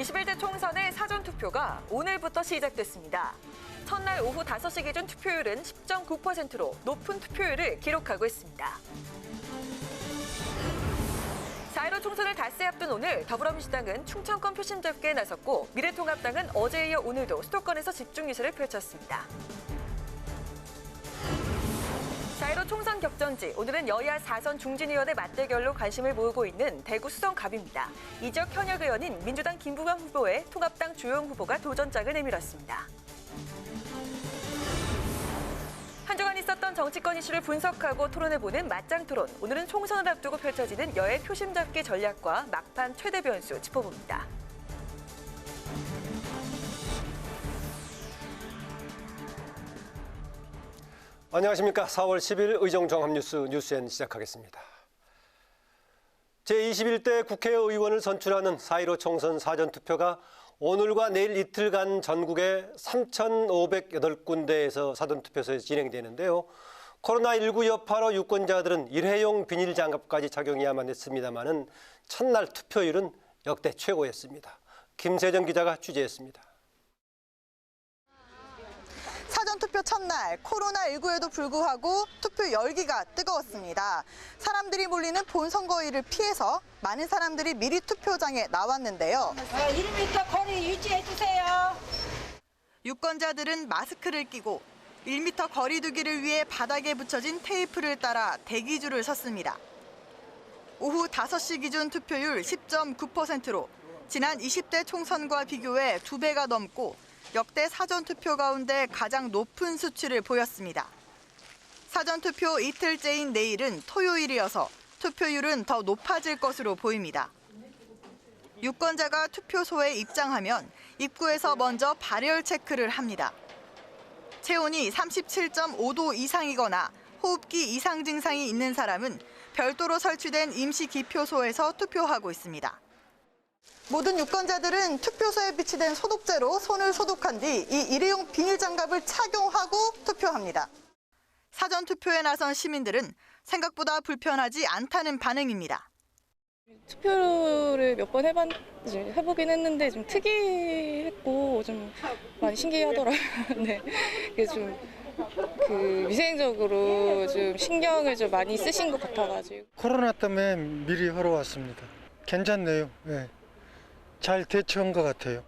21대 총선의 사전투표가 오늘부터 시작됐습니다. 첫날 오후 5시 기준 투표율은 10.9%로 높은 투표율을 기록하고 있습니다. 4.15 총선을 닷새 앞둔 오늘 더불어민주당은 충청권 표심 잡기에 나섰고 미래통합당은 어제에 이어 오늘도 수도권에서 집중 유세를 펼쳤습니다. 4.15 총선 격전지, 오늘은 여야 4선 중진의원의 맞대결로 관심을 모으고 있는 대구 수성갑입니다. 이 지역 현역 의원인 민주당 김부겸 후보에 통합당 주호영 후보가 도전장을 내밀었습니다. 한 주간 있었던 정치권 이슈를 분석하고 토론해보는 맞짱 토론. 오늘은 총선을 앞두고 펼쳐지는 여야 표심 잡기 전략과 막판 최대 변수 짚어봅니다. 안녕하십니까. 4월 10일 의정종합뉴스 뉴스엔 시작하겠습니다. 제21대 국회의원을 선출하는 4.15 총선 사전투표가 오늘과 내일 이틀간 전국의 3,508군데에서 사전투표소에서 진행되는데요. 코로나19 여파로 유권자들은 일회용 비닐장갑까지 착용해야만 했습니다마는 첫날 투표율은 역대 최고였습니다. 김세정 기자가 취재했습니다. 사전투표 첫날 코로나19에도 불구하고 투표 열기가 뜨거웠습니다. 사람들이 몰리는 본선거일을 피해서 많은 사람들이 미리 투표장에 나왔는데요. 1m 거리 유지해주세요. 유권자들은 마스크를 끼고 1m 거리 두기를 위해 바닥에 붙여진 테이프를 따라 대기줄을 섰습니다. 오후 5시 기준 투표율 10.9%로 지난 20대 총선과 비교해 2배가 넘고 역대 사전투표 가운데 가장 높은 수치를 보였습니다. 사전투표 이틀째인 내일은 토요일이어서 투표율은 더 높아질 것으로 보입니다. 유권자가 투표소에 입장하면 입구에서 먼저 발열 체크를 합니다. 체온이 37.5도 이상이거나 호흡기 이상 증상이 있는 사람은 별도로 설치된 임시 기표소에서 투표하고 있습니다. 모든 유권자들은 투표소에 비치된 소독제로 손을 소독한 뒤 이 일회용 비닐장갑을 착용하고 투표합니다. 사전투표에 나선 시민들은 생각보다 불편하지 않다는 반응입니다. 투표를 몇 번 해보긴 했는데 좀 특이했고 좀 많이 신기하더라고요. 네, 그래서 좀 위생적으로 좀 신경을 좀 많이 쓰신 것 같아가지고. 코로나 때문에 미리 하러 왔습니다. 괜찮네요. 네. 잘 대처한 것 같아요.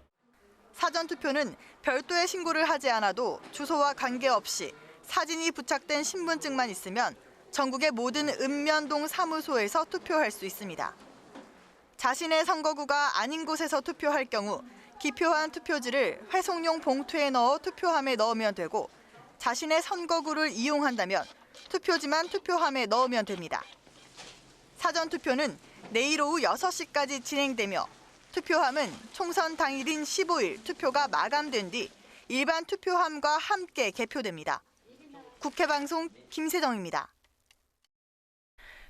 사전투표는 별도의 신고를 하지 않아도 주소와 관계없이 사진이 부착된 신분증만 있으면 전국의 모든 읍면동 사무소에서 투표할 수 있습니다. 자신의 선거구가 아닌 곳에서 투표할 경우 기표한 투표지를 회송용 봉투에 넣어 투표함에 넣으면 되고 자신의 선거구를 이용한다면 투표지만 투표함에 넣으면 됩니다. 사전투표는 내일 오후 6시까지 진행되며 투표함은 총선 당일인 15일 투표가 마감된 뒤 일반 투표함과 함께 개표됩니다. 국회방송 김세정입니다.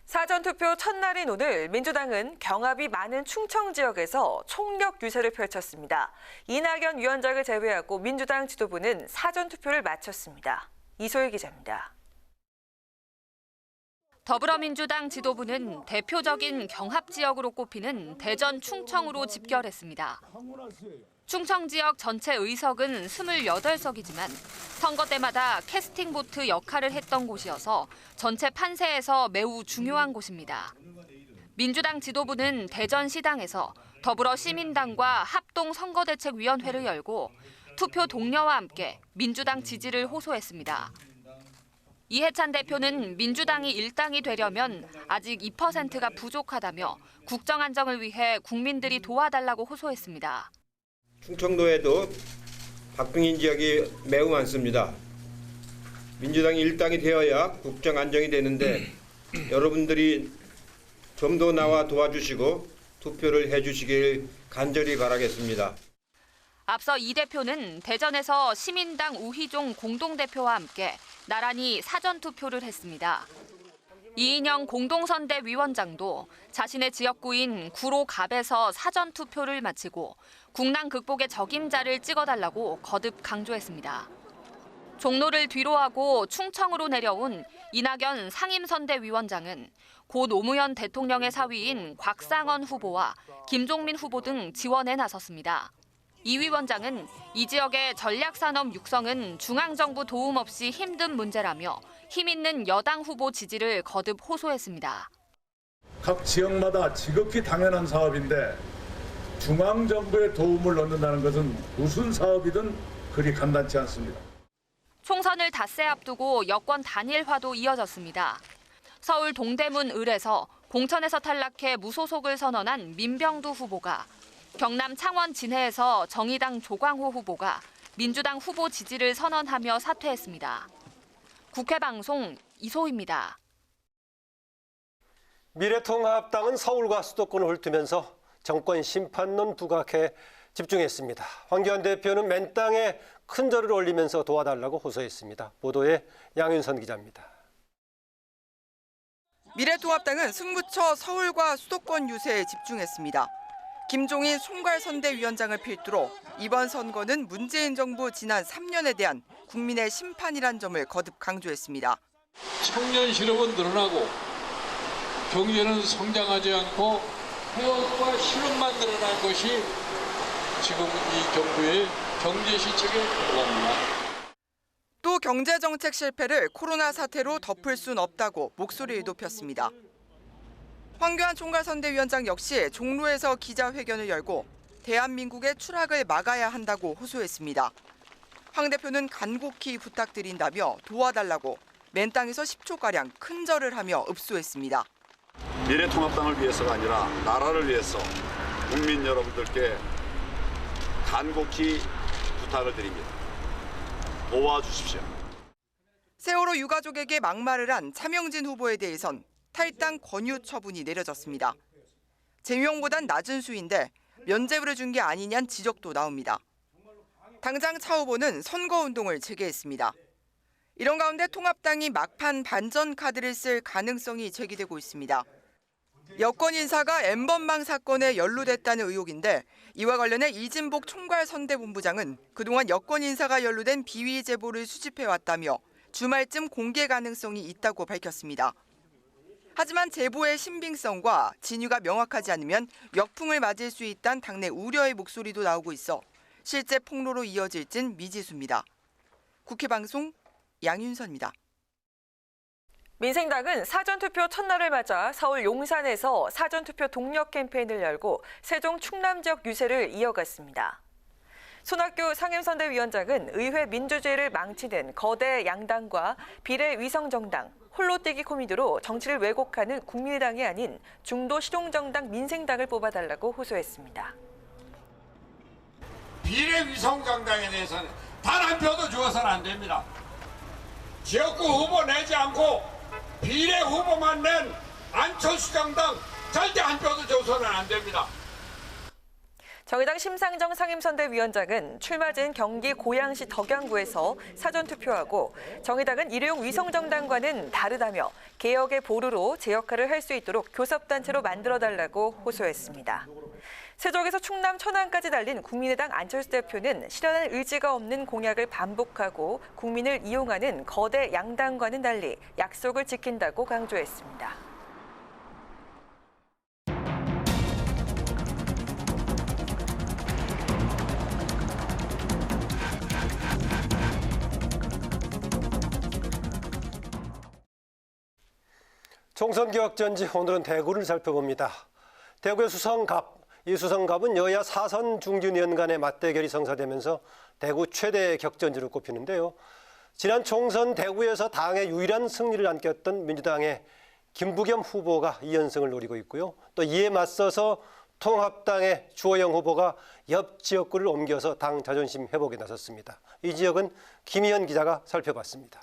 사전투표 첫날인 오늘 민주당은 경합이 많은 충청 지역에서 총력 유세를 펼쳤습니다. 이낙연 위원장을 제외하고 민주당 지도부는 사전투표를 마쳤습니다. 이소희 기자입니다. 더불어민주당 지도부는 대표적인 경합 지역으로 꼽히는 대전 충청으로 집결했습니다. 충청 지역 전체 의석은 28석이지만 선거 때마다 캐스팅 보트 역할을 했던 곳이어서 전체 판세에서 매우 중요한 곳입니다. 민주당 지도부는 대전시당에서 더불어시민당과 합동선거대책위원회를 열고 투표 동료와 함께 민주당 지지를 호소했습니다. 이해찬 대표는 민주당이 일당이 되려면 아직 2%가 부족하다며 국정 안정을 위해 국민들이 도와달라고 호소했습니다. 충청도에도 박빙인 지역이 매우 많습니다. 민주당이 일당이 되어야 국정 안정이 되는데 여러분들이 좀 더 나와 도와주시고 투표를 해주시길 간절히 바라겠습니다. 앞서 이 대표는 대전에서 시민당 우희종 공동대표와 함께 나란히 사전투표를 했습니다. 이인영 공동선대위원장도 자신의 지역구인 구로갑에서 사전투표를 마치고 국난 극복의 적임자를 찍어달라고 거듭 강조했습니다. 종로를 뒤로하고 충청으로 내려온 이낙연 상임선대위원장은 고 노무현 대통령의 사위인 곽상언 후보와 김종민 후보 등 지원에 나섰습니다. 이 위원장은 이 지역의 전략산업 육성은 중앙정부 도움 없이 힘든 문제라며 힘 있는 여당 후보 지지를 거듭 호소했습니다. 각 지역마다 지극히 당연한 사업인데 중앙정부의 도움을 얻는다는 것은 무슨 사업이든 그리 간단치 않습니다. 총선을 닷새 앞두고 여권 단일화도 이어졌습니다. 서울 동대문 을에서 공천에서 탈락해 무소속을 선언한 민병두 후보가, 경남 창원 진해에서 정의당 조광호 후보가 민주당 후보 지지를 선언하며 사퇴했습니다. 국회방송 이소희입니다. 미래통합당은 서울과 수도권을 훑으면서 정권 심판론 부각에 집중했습니다. 황교안 대표는 맨땅에 큰 절을 올리면서 도와달라고 호소했습니다. 보도에 양윤선 기자입니다. 미래통합당은 승부처 서울과 수도권 유세에 집중했습니다. 김종인 총괄선대위원장을 필두로 이번 선거는 문재인 정부 지난 3년에 대한 국민의 심판이란 점을 거듭 강조했습니다. 청년 실업은 늘어나고 경제는 성장하지 않고 폐업과 실업만 늘어날 것이 지금 이 정부의 경제 시책의 원인입니다. 또 경제정책 실패를 코로나 사태로 덮을 순 없다고 목소리를 높였습니다. 황교안 총괄선대위원장 역시 종로에서 기자회견을 열고 대한민국의 추락을 막아야 한다고 호소했습니다. 황 대표는 간곡히 부탁드린다며 도와달라고 맨땅에서 10초가량 큰 절을 하며 읍소했습니다. 미래통합당을 위해서가 아니라 나라를 위해서 국민 여러분들께 간곡히 부탁을 드립니다. 도와주십시오. 세월호 유가족에게 막말을 한 차명진 후보에 대해선 탈당 권유 처분이 내려졌습니다. 제명보단 낮은 수인데 면죄부를 준 게 아니냐는 지적도 나옵니다. 당장 차 후보는 선거운동을 재개했습니다. 이런 가운데 통합당이 막판 반전 카드를 쓸 가능성이 제기되고 있습니다. 여권 인사가 N번방 사건에 연루됐다는 의혹인데 이와 관련해 이진복 총괄선대본부장은 그동안 여권 인사가 연루된 비위 제보를 수집해왔다며 주말쯤 공개 가능성이 있다고 밝혔습니다. 하지만 제보의 신빙성과 진위가 명확하지 않으면 역풍을 맞을 수 있다는 당내 우려의 목소리도 나오고 있어 실제 폭로로 이어질진 미지수입니다. 국회방송 양윤선입니다. 민생당은 사전투표 첫날을 맞아 서울 용산에서 사전투표 동력 캠페인을 열고 세종 충남 지역 유세를 이어갔습니다. 손학규 상임선대위원장은 의회 민주주의를 망치는 거대 양당과 비례위성정당, 홀로뛰기 코미디로 정치를 왜곡하는 국민의당이 아닌 중도 실용정당 민생당을 뽑아달라고 호소했습니다. 비례위성정당에 대해서는 단 한 표도 주어서는 안 됩니다. 지역구 후보 내지 않고 비례 후보만 낸 안철수 정당 절대 한 표도 줘서는 안 됩니다. 정의당 심상정 상임선대위원장은 출마진 경기 고양시 덕양구에서 사전투표하고 정의당은 일회용 위성정당과는 다르다며 개혁의 보루로 제 역할을 할 수 있도록 교섭단체로 만들어달라고 호소했습니다. 세종에서 충남 천안까지 달린 국민의당 안철수 대표는 실현할 의지가 없는 공약을 반복하고 국민을 이용하는 거대 양당과는 달리 약속을 지킨다고 강조했습니다. 총선 개혁 전지 오늘은 대구를 살펴봅니다. 대구의 수성갑, 이 수성갑은 여야 4선 중진위원 간의 맞대결이 성사되면서 대구 최대 격전지로 꼽히는데요. 지난 총선 대구에서 당의 유일한 승리를 안겼던 민주당의 김부겸 후보가 2연승을 노리고 있고요. 또 이에 맞서서 통합당의 주호영 후보가 옆 지역구를 옮겨서 당 자존심 회복에 나섰습니다. 이 지역은 김희연 기자가 살펴봤습니다.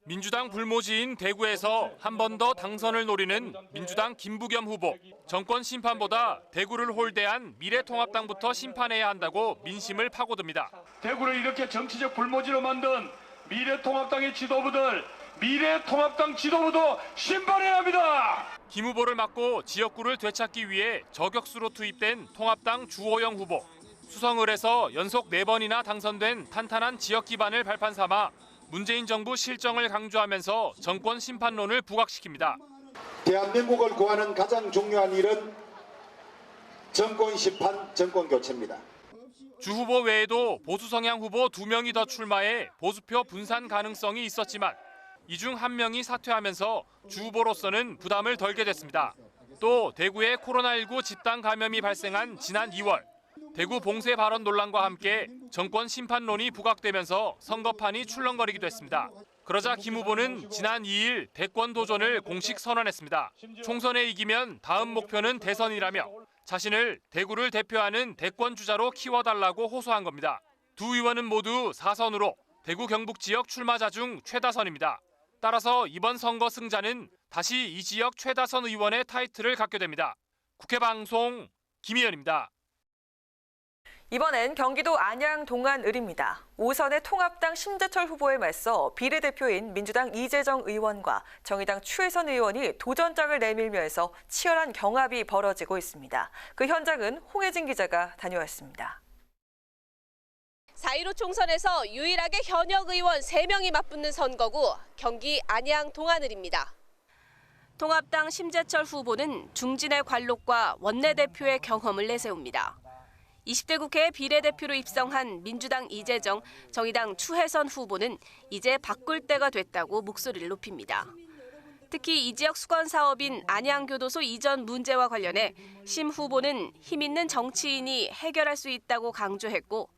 민주당 불모지인 대구에서 한 번 더 당선을 노리는 민주당 김부겸 후보. 정권 심판보다 대구를 홀대한 미래통합당부터 심판해야 한다고 민심을 파고듭니다. 대구를 이렇게 정치적 불모지로 만든 미래통합당의 지도부들, 미래통합당 지도부도 심판해야 합니다. 김 후보를 막고 지역구를 되찾기 위해 저격수로 투입된 통합당 주호영 후보. 수성을에서 연속 4번이나 당선된 탄탄한 지역 기반을 발판 삼아 문재인 정부 실정을 강조하면서 정권 심판론을 부각시킵니다. 대한민국을 구하는 가장 중요한 일은 정권 심판, 정권 교체입니다. 주 후보 외에도 보수 성향 후보 2명이 더 출마해 보수표 분산 가능성이 있었지만 이 중 1명이 사퇴하면서 주 후보로서는 부담을 덜게 됐습니다. 또 대구에 코로나19 집단 감염이 발생한 지난 2월 대구 봉쇄 발언 논란과 함께 정권 심판론이 부각되면서 선거판이 출렁거리기도 했습니다. 그러자 김 후보는 지난 2일 대권 도전을 공식 선언했습니다. 총선에 이기면 다음 목표는 대선이라며 자신을 대구를 대표하는 대권 주자로 키워달라고 호소한 겁니다. 두 의원은 모두 4선으로 대구 경북 지역 출마자 중 최다선입니다. 따라서 이번 선거 승자는 다시 이 지역 최다선 의원의 타이틀을 갖게 됩니다. 국회 방송 김희연입니다. 이번엔 경기도 안양 동안을입니다. 5선의 통합당 심재철 후보에 맞서 비례대표인 민주당 이재정 의원과 정의당 추혜선 의원이 도전장을 내밀면서 치열한 경합이 벌어지고 있습니다. 그 현장은 홍혜진 기자가 다녀왔습니다. 4.15 총선에서 유일하게 현역 의원 3명이 맞붙는 선거구 경기 안양 동안을입니다. 통합당 심재철 후보는 중진의 관록과 원내대표의 경험을 내세웁니다. 20대 국회에 비례대표로 입성한 민주당 이재정, 정의당 추혜선 후보는 이제 바꿀 때가 됐다고 목소리를 높입니다. 특히 이 지역 수건 사업인 안양교도소 이전 문제와 관련해 심 후보는 힘 있는 정치인이 해결할 수 있다고 강조했고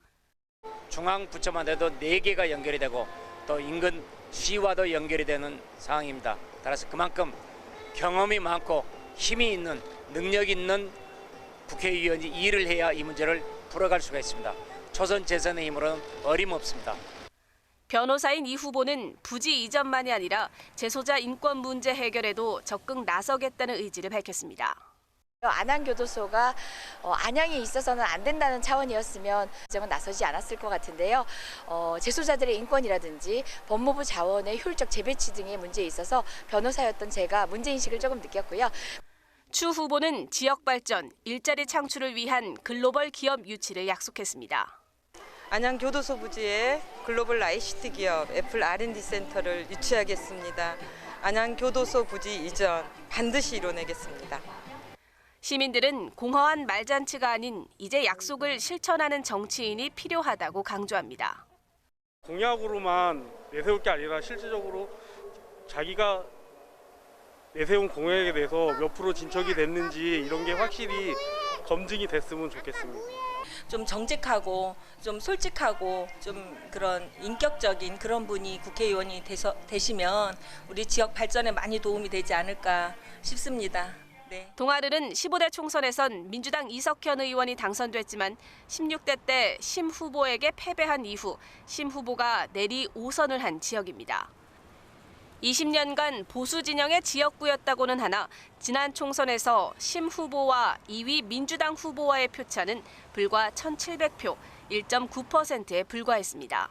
중앙부처만 해도 4개가 연결이 되고 또 인근 시와도 연결이 되는 상황입니다. 따라서 그만큼 경험이 많고 힘이 있는 능력 있는 국회의원이 일을 해야 이 문제를 풀어갈 수가 있습니다. 초선 재선의 힘으로는 어림없습니다. 변호사인 이 후보는 부지 이전만이 아니라 재소자 인권 문제 해결에도 적극 나서겠다는 의지를 밝혔습니다. 안양교도소가 안양에 있어서는 안 된다는 차원이었으면 정은 나서지 않았을 것 같은데요. 재소자들의 인권이라든지 법무부 자원의 효율적 재배치 등의 문제에 있어서 변호사였던 제가 문제인식을 조금 느꼈고요. 추 후보는 지역 발전, 일자리 창출을 위한 글로벌 기업 유치를 약속했습니다. 안양교도소 부지에 글로벌 ICT 기업 애플 R&D 센터를 유치하겠습니다. 안양교도소 부지 이전 반드시 이뤄내겠습니다. 시민들은 공허한 말잔치가 아닌 이제 약속을 실천하는 정치인이 필요하다고 강조합니다. 공약으로만 내세울 게 아니라 실질적으로 자기가 내세운 공약에 대해서 몇 프로 진척이 됐는지 이런 게 확실히 검증이 됐으면 좋겠습니다. 좀 정직하고 좀 솔직하고 좀 그런 인격적인 그런 분이 국회의원이 되시면 우리 지역 발전에 많이 도움이 되지 않을까 싶습니다. 네. 동아을은 15대 총선에선 민주당 이석현 의원이 당선됐지만 16대 때 심 후보에게 패배한 이후 심 후보가 내리 5선을 한 지역입니다. 20년간 보수 진영의 지역구였다고는 하나 지난 총선에서 심 후보와 2위 민주당 후보와의 표차는 불과 1,700표, 1.9%에 불과했습니다.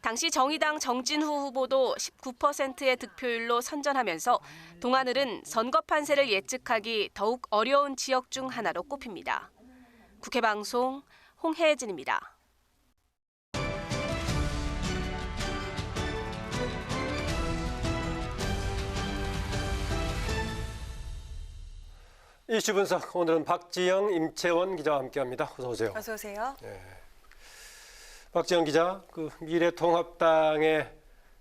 당시 정의당 정진후 후보도 19%의 득표율로 선전하면서 동안을은 선거 판세를 예측하기 더욱 어려운 지역 중 하나로 꼽힙니다. 국회 방송 홍혜진입니다. 이슈 분석 오늘은 박지영, 임채원 기자와 함께합니다. 어서 오세요. 어서 오세요. 네. 박지영 기자, 그 미래통합당의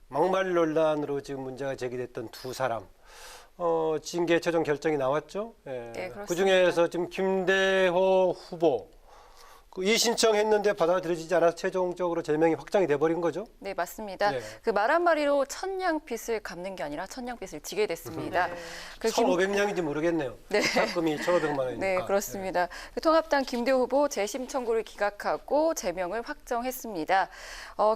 막말 논란으로 지금 문제가 제기됐던 두 사람, 징계 최종 결정이 나왔죠. 예. 네, 그렇습니다. 그 중에서 지금 김대호 후보 이의신청했는데 받아들여지지 않아서 최종적으로 제명이 확정이 돼버린 거죠? 네, 맞습니다. 네. 그 말 한마디로 천냥빚을 갚는 게 아니라 천냥빚을 지게 됐습니다. 네. 그 1,500냥인지 모르겠네요. 네. 합금이 1,500만 원이니까. 네, 그렇습니다. 그 통합당 김대호 후보 재심 청구를 기각하고 제명을 확정했습니다.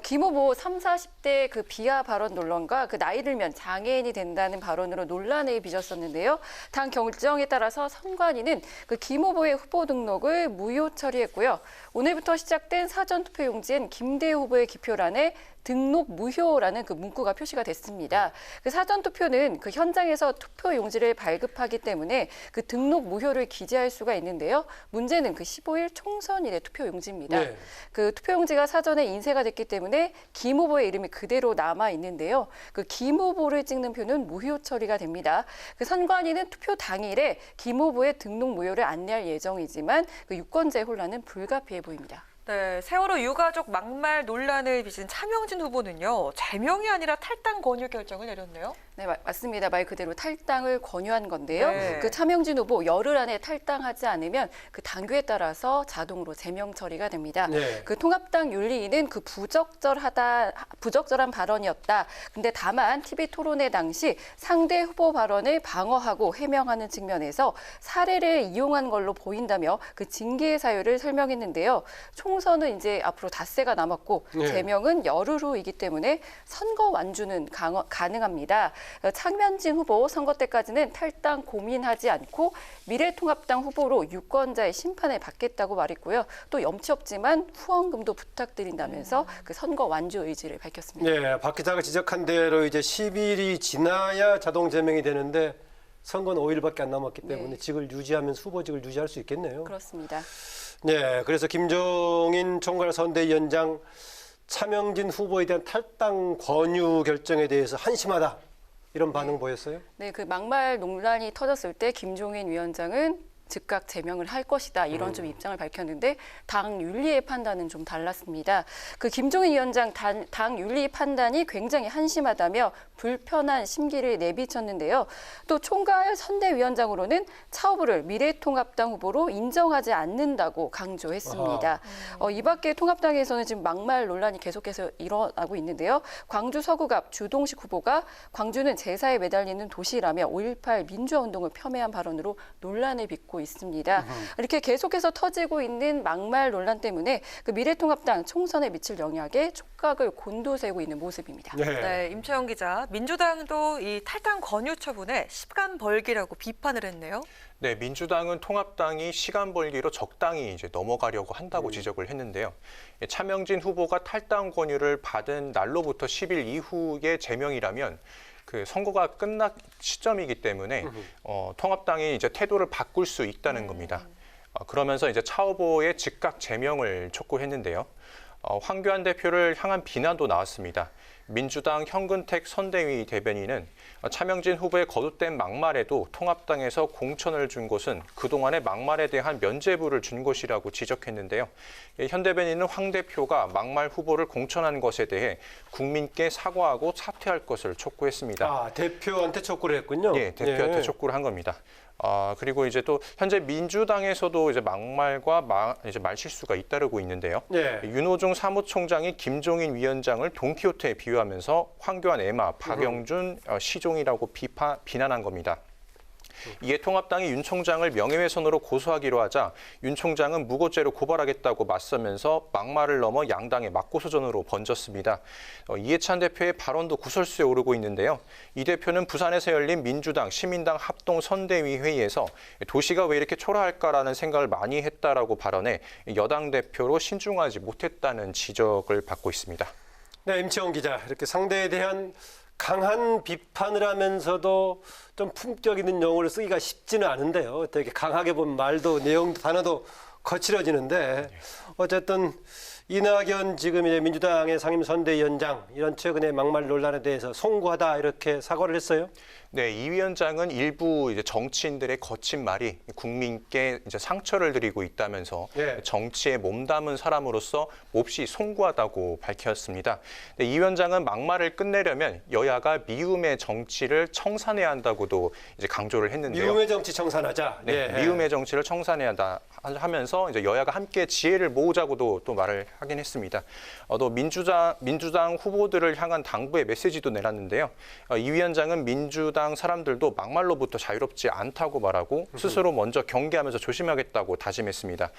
김 후보 30, 40대 그 비하 발언 논란과 그 나이 들면 장애인이 된다는 발언으로 논란을 빚었었는데요. 당 결정에 따라서 선관위는 그 김 후보의 후보 등록을 무효 처리했고요. 오늘부터 시작된 사전투표용지엔 김대우 후보의 기표란에 등록 무효라는 그 문구가 표시가 됐습니다. 그 사전투표는 그 현장에서 투표용지를 발급하기 때문에 그 등록 무효를 기재할 수가 있는데요. 문제는 그 15일 총선일의 투표용지입니다. 네. 그 투표용지가 사전에 인쇄가 됐기 때문에 김 후보의 이름이 그대로 남아 있는데요. 그 김 후보를 찍는 표는 무효 처리가 됩니다. 그 선관위는 투표 당일에 김 후보의 등록 무효를 안내할 예정이지만 그 유권자의 혼란은 불가피해 보입니다. 네, 세월호 유가족 막말 논란을 빚은 차명진 후보는요, 제명이 아니라 탈당 권유 결정을 내렸네요. 네, 맞습니다. 말 그대로 탈당을 권유한 건데요. 네. 그 차명진 후보 열흘 안에 탈당하지 않으면 그 당규에 따라서 자동으로 제명 처리가 됩니다. 네. 그 통합당 윤리위는 그 부적절한 발언이었다. 근데 다만 TV 토론회 당시 상대 후보 발언을 방어하고 해명하는 측면에서 사례를 이용한 걸로 보인다며 그 징계의 사유를 설명했는데요. 총선은 이제 앞으로 닷새가 남았고 네. 제명은 열흘 후이기 때문에 선거 완주는 가능합니다. 차명진 후보 선거 때까지는 탈당 고민하지 않고 미래통합당 후보로 유권자의 심판을 받겠다고 말했고요. 또 염치 없지만 후원금도 부탁드린다면서 그 선거 완주 의지를 밝혔습니다. 네, 박 기자가 지적한 대로 이제 10일이 지나야 자동 제명이 되는데 선거는 5일밖에 안 남았기 때문에 네. 직을 유지하면서 후보직을 유지할 수 있겠네요. 그렇습니다. 네, 그래서 김종인 총괄선대위원장 차명진 후보에 대한 탈당 권유 결정에 대해서 한심하다. 이런 반응 보였어요? 네, 그 막말 논란이 터졌을 때 김종인 위원장은 즉각 제명을 할 것이다 이런 좀 입장을 밝혔는데 당 윤리의 판단은 좀 달랐습니다. 그 김종인 위원장 당 윤리 판단이 굉장히 한심하다며 불편한 심기를 내비쳤는데요. 또 총괄 선대위원장으로는 차 후보를 미래통합당 후보로 인정하지 않는다고 강조했습니다. 이 밖에 통합당에서는 지금 막말 논란이 계속해서 일어나고 있는데요. 광주 서구갑 주동식 후보가 광주는 제사에 매달리는 도시라며 5.18 민주화운동을 폄훼한 발언으로 논란을 빚고 있습니다. 이렇게 계속해서 터지고 있는 막말 논란 때문에 그 미래통합당 총선에 미칠 영향에 촉각을 곤두세우고 있는 모습입니다. 네, 임채영 기자, 민주당도 이 탈당 권유 처분에 시간 벌기라고 비판을 했네요. 네, 민주당은 통합당이 시간 벌기로 적당히 이제 넘어가려고 한다고 지적을 했는데요. 차명진 후보가 탈당 권유를 받은 날로부터 10일 이후에 제명이라면 그 선거가 끝난 시점이기 때문에 통합당이 이제 태도를 바꿀 수 있다는 겁니다. 그러면서 이제 차 후보의 즉각 제명을 촉구했는데요. 황교안 대표를 향한 비난도 나왔습니다. 민주당 현근택 선대위 대변인은 차명진 후보의 거듭된 막말에도 통합당에서 공천을 준 것은 그동안의 막말에 대한 면죄부를 준 것이라고 지적했는데요. 현 대변인은 황 대표가 막말 후보를 공천한 것에 대해 국민께 사과하고 사퇴할 것을 촉구했습니다. 아, 대표한테 촉구를 했군요. 예, 대표한테 네. 촉구를 한 겁니다. 그리고 이제 또 현재 민주당에서도 이제 막말과 이제 말실수가 잇따르고 있는데요. 네. 윤호중 사무총장이 김종인 위원장을 돈키호테에 비유하면서 황교안 에마, 박영준 시종이라고 비난한 겁니다. 이에 통합당이 윤 총장을 명예훼손으로 고소하기로 하자 윤 총장은 무고죄로 고발하겠다고 맞서면서 막말을 넘어 양당의 맞고소전으로 번졌습니다. 이해찬 대표의 발언도 구설수에 오르고 있는데요. 이 대표는 부산에서 열린 민주당, 시민당 합동 선대위 회의에서 도시가 왜 이렇게 초라할까라는 생각을 많이 했다라고 발언해 여당 대표로 신중하지 못했다는 지적을 받고 있습니다. 네, 임채원 기자, 이렇게 상대에 대한 강한 비판을 하면서도 좀 품격 있는 용어를 쓰기가 쉽지는 않은데요. 되게 강하게 본 말도 내용도 단어도 거칠어지는데 어쨌든 이낙연 지금 이제 민주당의 상임선대위원장 이런 최근의 막말 논란에 대해서 송구하다 이렇게 사과를 했어요. 네, 이 위원장은 일부 이제 정치인들의 거친 말이 국민께 이제 상처를 드리고 있다면서 네. 정치에 몸담은 사람으로서 몹시 송구하다고 밝혔습니다. 네, 이 위원장은 막말을 끝내려면 여야가 미움의 정치를 청산해야 한다고도 이제 강조를 했는데요. 미움의 정치 청산하자. 네, 네. 미움의 정치를 청산해야 한다 하면서 이제 여야가 함께 지혜를 모으자고도 또 말을 하긴 했습니다. 또 민주당 후보들을 향한 당부의 메시지도 내놨는데요. 이 위원장은 민주당 사람들도 막말로부터 자유롭지 않다고 말하고 스스로 먼저 경계하면서 조심하겠다고 다짐했습니다.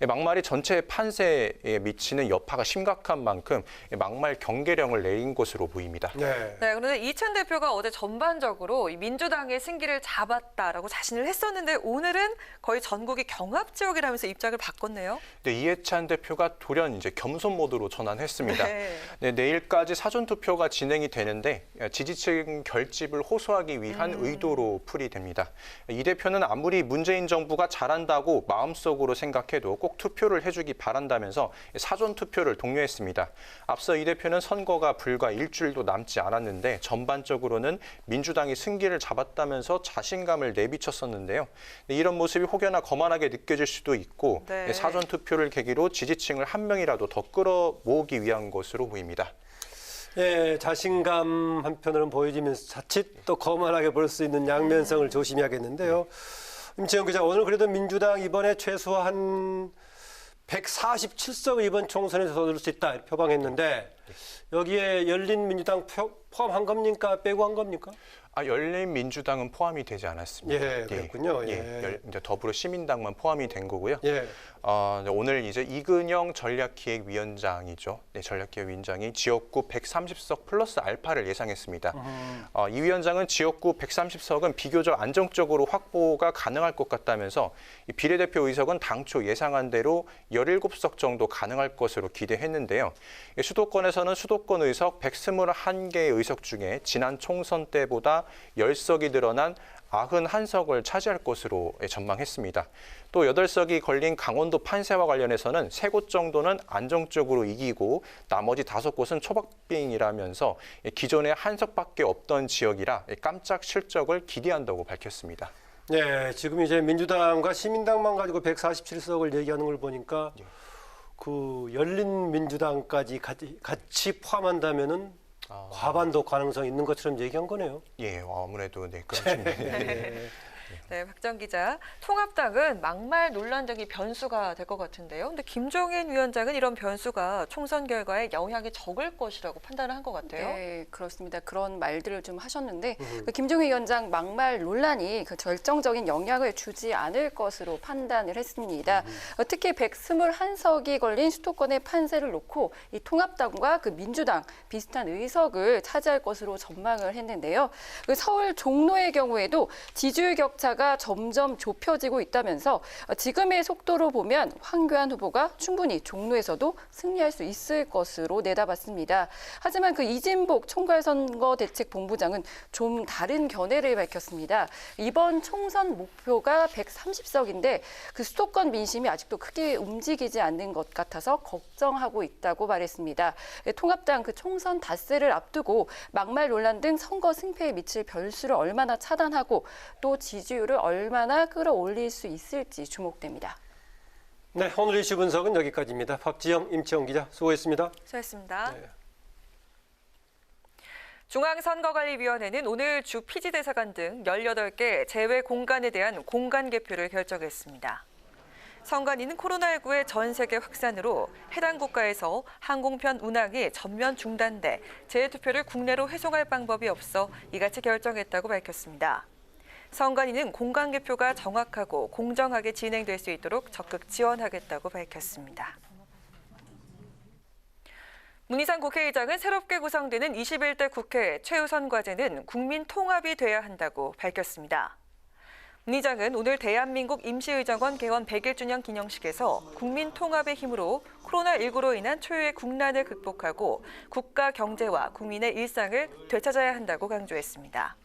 막말이 전체 판세에 미치는 여파가 심각한 만큼 막말 경계령을 내린 것으로 보입니다. 네. 그런데 이찬 대표가 어제 전반적으로 민주당의 승기를 잡았다라고 자신을 했었는데 오늘은 거의 전국이 경합 지역이라면서 입장을 바꿨네요. 네, 이해찬 한 대표가 돌연 이제 겸손 모드로 전환했습니다. 네. 네, 내일까지 사전 투표가 진행이 되는데 지지층 결집을 호소하기 위한 의도로 풀이됩니다. 이 대표는 아무리 문재인 정부가 잘한다고 마음속으로 생각해도 꼭 투표를 해주기 바란다면서 사전 투표를 독려했습니다. 앞서 이 대표는 선거가 불과 일주일도 남지 않았는데 전반적으로는 민주당이 승기를 잡았다면서 자신감을 내비쳤었는데요. 이런 모습이 혹여나 거만하게 느껴질 수도 있고 네. 사전 투표를 계기로 지지층을 한 명이라도 더 끌어모으기 위한 것으로 보입니다. 예, 자신감 한편으로는 보여지면서 자칫 또 거만하게 볼 수 있는 양면성을 조심해야겠는데요. 임채영 기자, 오늘 그래도 민주당 이번에 최소한 147석을 이번 총선에서 얻을 수 있다 이렇게 표방했는데 여기에 열린민주당 포함한 겁니까? 빼고 한 겁니까? 열린민주당은 포함이 되지 않았습니다. 예, 그렇군요. 예. 이제 더불어시민당만 포함이 된 거고요. 예. 오늘 이제 이근영 전략기획위원장이죠. 네, 전략기획위원장이 지역구 130석 플러스 알파를 예상했습니다. 이 위원장은 지역구 130석은 비교적 안정적으로 확보가 가능할 것 같다면서 이 비례대표 의석은 당초 예상한 대로 17석 정도 가능할 것으로 기대했는데요. 수도권에서는 수도권 의석 121개의 의석 중에 지난 총선 때보다 10석이 늘어난 91석을 차지할 것으로 전망했습니다. 또 8석이 걸린 강원도 판세와 관련해서는 3곳 정도는 안정적으로 이기고 나머지 5곳은 초박빙이라면서 기존에 1석밖에 없던 지역이라 깜짝 실적을 기대한다고 밝혔습니다. 네, 지금 이제 민주당과 시민당만 가지고 147석을 얘기하는 걸 보니까 그 열린민주당까지 같이 포함한다면은 과반도 가능성이 있는 것처럼 얘기한 거네요. 예, 아무래도 네, 그렇습니다. 네, 박정 기자. 통합당은 막말 논란 등이 변수가 될 것 같은데요. 근데 김종인 위원장은 이런 변수가 총선 결과에 영향이 적을 것이라고 판단을 한 것 같아요. 네, 그렇습니다. 그런 말들을 좀 하셨는데 그 김종인 위원장 막말 논란이 그 결정적인 영향을 주지 않을 것으로 판단을 했습니다. 특히 121석이 걸린 수도권의 판세를 놓고 이 통합당과 그 민주당 비슷한 의석을 차지할 것으로 전망을 했는데요. 그 서울 종로의 경우에도 지지율 격차가 점점 좁혀지고 있다면서 지금의 속도로 보면 황교안 후보가 충분히 종로에서도 승리할 수 있을 것으로 내다봤습니다. 하지만 그 이진복 총괄선거대책본부장은 좀 다른 견해를 밝혔습니다. 이번 총선 목표가 130석인데 그 수도권 민심이 아직도 크게 움직이지 않는 것 같아서 걱정하고 있다고 말했습니다. 통합당 그 총선 닷새를 앞두고 막말 논란 등 선거 승패에 미칠 변수를 얼마나 차단하고 또 지지율을 얼마나 끌어올릴 수 있을지 주목됩니다. 네, 오늘 이슈 분석은 여기까지입니다. 박지영, 임채영 기자 수고했습니다. 수고했습니다. 네. 중앙선거관리위원회는 오늘 주 피지대사관 등 18개 제외 공간에 대한 공간 개표를 결정했습니다. 선관위는 코로나19의 전 세계 확산으로 해당 국가에서 항공편 운항이 전면 중단돼 재투표를 국내로 회송할 방법이 없어 이같이 결정했다고 밝혔습니다. 선관위는 공간 개표가 정확하고 공정하게 진행될 수 있도록 적극 지원하겠다고 밝혔습니다. 문희상 국회의장은 새롭게 구성되는 21대 국회 최우선 과제는 국민 통합이 돼야 한다고 밝혔습니다. 문 의장은 오늘 대한민국 임시의정원 개원 100일주년 기념식에서 국민 통합의 힘으로 코로나19로 인한 초유의 국난을 극복하고 국가 경제와 국민의 일상을 되찾아야 한다고 강조했습니다.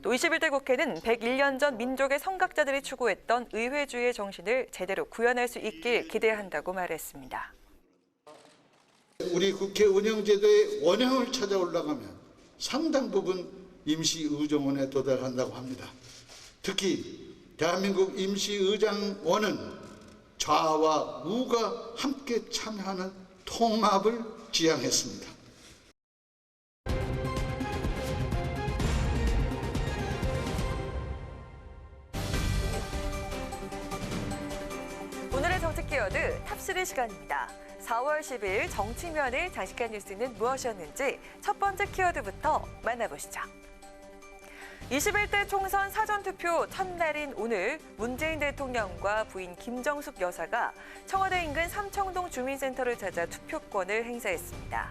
또 21대 국회는 101년 전 민족의 선각자들이 추구했던 의회주의의 정신을 제대로 구현할 수 있길 기대한다고 말했습니다. 우리 국회 운영제도의 원형을 찾아 올라가면 상당 부분 임시의정원에 도달한다고 합니다. 특히 대한민국 임시의장원은 좌와 우가 함께 참여하는 통합을 지향했습니다. 오늘의 정치 키워드 탑3 시간입니다. 4월 10일 정치면을 장식한 뉴스는 무엇이었는지 첫 번째 키워드부터 만나보시죠. 21대 총선 사전투표 첫날인 오늘 문재인 대통령과 부인 김정숙 여사가 청와대 인근 삼청동 주민센터를 찾아 투표권을 행사했습니다.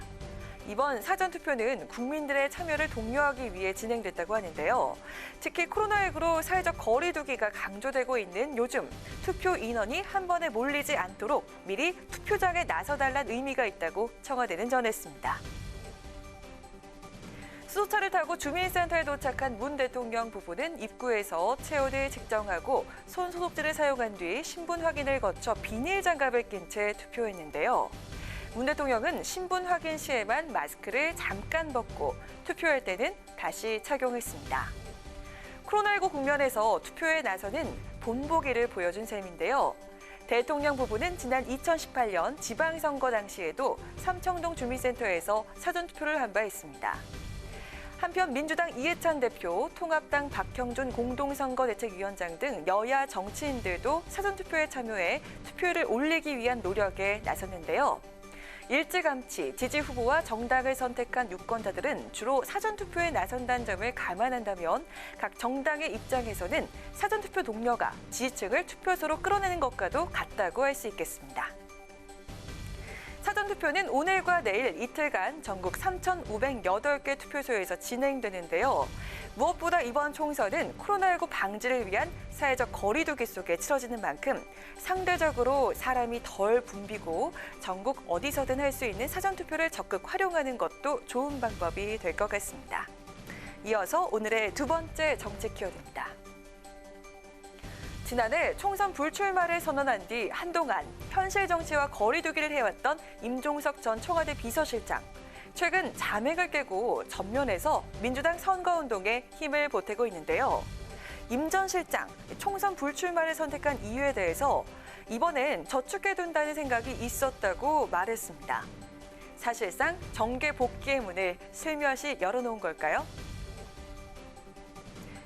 이번 사전투표는 국민들의 참여를 독려하기 위해 진행됐다고 하는데요. 특히 코로나19로 사회적 거리 두기가 강조되고 있는 요즘 투표 인원이 한 번에 몰리지 않도록 미리 투표장에 나서달라는 의미가 있다고 청와대는 전했습니다. 수소차를 타고 주민센터에 도착한 문 대통령 부부는 입구에서 체온을 측정하고 손 소독제를 사용한 뒤 신분 확인을 거쳐 비닐 장갑을 낀 채 투표했는데요. 문 대통령은 신분 확인 시에만 마스크를 잠깐 벗고 투표할 때는 다시 착용했습니다. 코로나19 국면에서 투표에 나서는 본보기를 보여준 셈인데요. 대통령 부부는 지난 2018년 지방선거 당시에도 삼청동 주민센터에서 사전투표를 한 바 있습니다. 한편 민주당 이해찬 대표, 통합당 박형준 공동선거대책위원장 등 여야 정치인들도 사전투표에 참여해 투표율을 올리기 위한 노력에 나섰는데요. 일찌감치 지지 후보와 정당을 선택한 유권자들은 주로 사전투표에 나선다는 점을 감안한다면 각 정당의 입장에서는 사전투표 독려가 지지층을 투표소로 끌어내는 것과도 같다고 할 수 있겠습니다. 사전투표는 오늘과 내일 이틀간 전국 3,508개 투표소에서 진행되는데요. 무엇보다 이번 총선은 코로나19 방지를 위한 사회적 거리 두기 속에 치러지는 만큼 상대적으로 사람이 덜 붐비고 전국 어디서든 할 수 있는 사전투표를 적극 활용하는 것도 좋은 방법이 될 것 같습니다. 이어서 오늘의 두 번째 정책 키워드입니다. 지난해 총선 불출마를 선언한 뒤 한동안 현실 정치와 거리 두기를 해왔던 임종석 전 청와대 비서실장. 최근 자맥을 깨고 전면에서 민주당 선거운동에 힘을 보태고 있는데요. 임 전 실장, 총선 불출마를 선택한 이유에 대해서 이번엔 저축해둔다는 생각이 있었다고 말했습니다. 사실상 정계 복귀의 문을 슬며시 열어놓은 걸까요?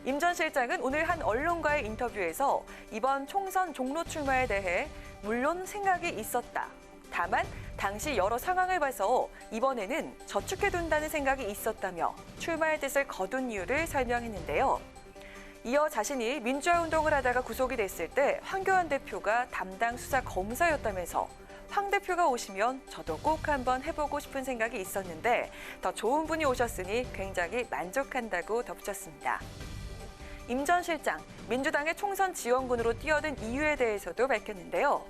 임 전 실장은 오늘 한 언론과의 인터뷰에서 이번 총선 종로 출마에 대해 물론 생각이 있었다. 다만 당시 여러 상황을 봐서 이번에는 저축해둔다는 생각이 있었다며 출마의 뜻을 거둔 이유를 설명했는데요. 이어 자신이 민주화운동을 하다가 구속이 됐을 때 황교안 대표가 담당 수사 검사였다면서 황 대표가 오시면 저도 꼭 한번 해보고 싶은 생각이 있었는데 더 좋은 분이 오셨으니 굉장히 만족한다고 덧붙였습니다. 임 전 실장, 민주당의 총선 지원군으로 뛰어든 이유에 대해서도 밝혔는데요.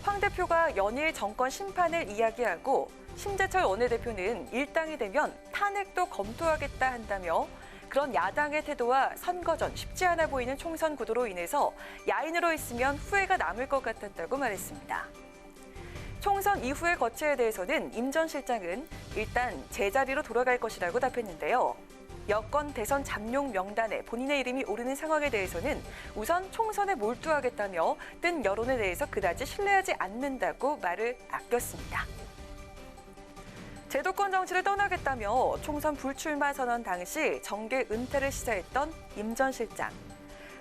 황 대표가 연일 정권 심판을 이야기하고 심재철 원내대표는 일당이 되면 탄핵도 검토하겠다 한다며 그런 야당의 태도와 선거 전 쉽지 않아 보이는 총선 구도로 인해서 야인으로 있으면 후회가 남을 것 같았다고 말했습니다. 총선 이후의 거취에 대해서는 임 전 실장은 일단 제자리로 돌아갈 것이라고 답했는데요. 여권 대선 잠룡 명단에 본인의 이름이 오르는 상황에 대해서는 우선 총선에 몰두하겠다며 뜬 여론에 대해서 그다지 신뢰하지 않는다고 말을 아꼈습니다. 제도권 정치를 떠나겠다며 총선 불출마 선언 당시 정계 은퇴를 시사했던 임 전 실장.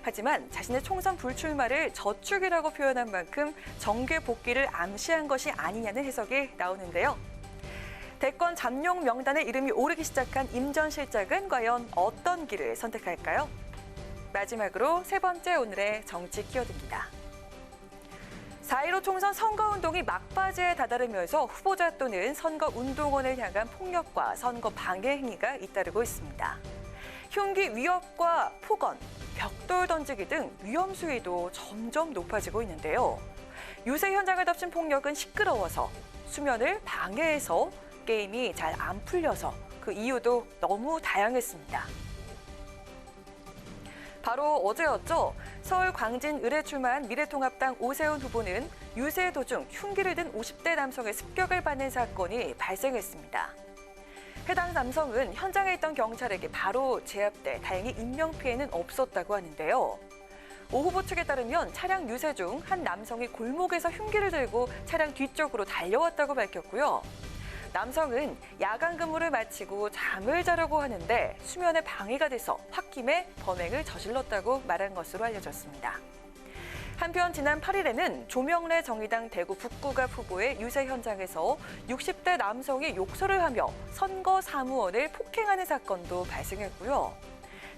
하지만 자신의 총선 불출마를 저축이라고 표현한 만큼 정계 복귀를 암시한 것이 아니냐는 해석이 나오는데요. 대권 잠룡 명단에 이름이 오르기 시작한 임 전 실장은 과연 어떤 길을 선택할까요? 마지막으로 세 번째 오늘의 정치 키워드입니다. 4.15 총선 선거운동이 막바지에 다다르면서 후보자 또는 선거운동원을 향한 폭력과 선거 방해 행위가 잇따르고 있습니다. 흉기 위협과 폭언, 벽돌 던지기 등 위험 수위도 점점 높아지고 있는데요. 유세 현장을 덮친 폭력은 시끄러워서, 수면을 방해해서, 게임이 잘 안 풀려서 그 이유도 너무 다양했습니다. 바로 어제였죠. 서울 광진 을에 출마한 미래통합당 오세훈 후보는 유세 도중 흉기를 든 50대 남성의 습격을 받는 사건이 발생했습니다. 해당 남성은 현장에 있던 경찰에게 바로 제압돼 다행히 인명피해는 없었다고 하는데요. 오 후보 측에 따르면 차량 유세 중 한 남성이 골목에서 흉기를 들고 차량 뒤쪽으로 달려왔다고 밝혔고요. 남성은 야간 근무를 마치고 잠을 자려고 하는데 수면에 방해가 돼서 홧김에 범행을 저질렀다고 말한 것으로 알려졌습니다. 한편 지난 8일에는 조명래 정의당 대구 북구갑 후보의 유세 현장에서 60대 남성이 욕설을 하며 선거 사무원을 폭행하는 사건도 발생했고요.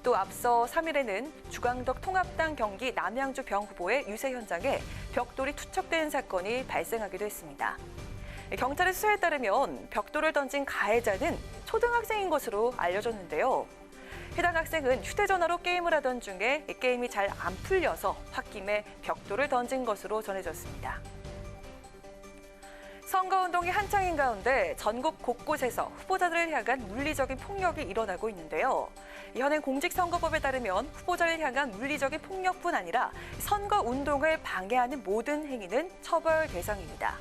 또 앞서 3일에는 주광덕 통합당 경기 남양주 병 후보의 유세 현장에 벽돌이 투척된 사건이 발생하기도 했습니다. 경찰의 수사에 따르면 벽돌을 던진 가해자는 초등학생인 것으로 알려졌는데요. 해당 학생은 휴대전화로 게임을 하던 중에 게임이 잘 안 풀려서 홧김에 벽돌을 던진 것으로 전해졌습니다. 선거운동이 한창인 가운데 전국 곳곳에서 후보자들을 향한 물리적인 폭력이 일어나고 있는데요. 현행 공직선거법에 따르면 후보자를 향한 물리적인 폭력뿐 아니라 선거운동을 방해하는 모든 행위는 처벌 대상입니다.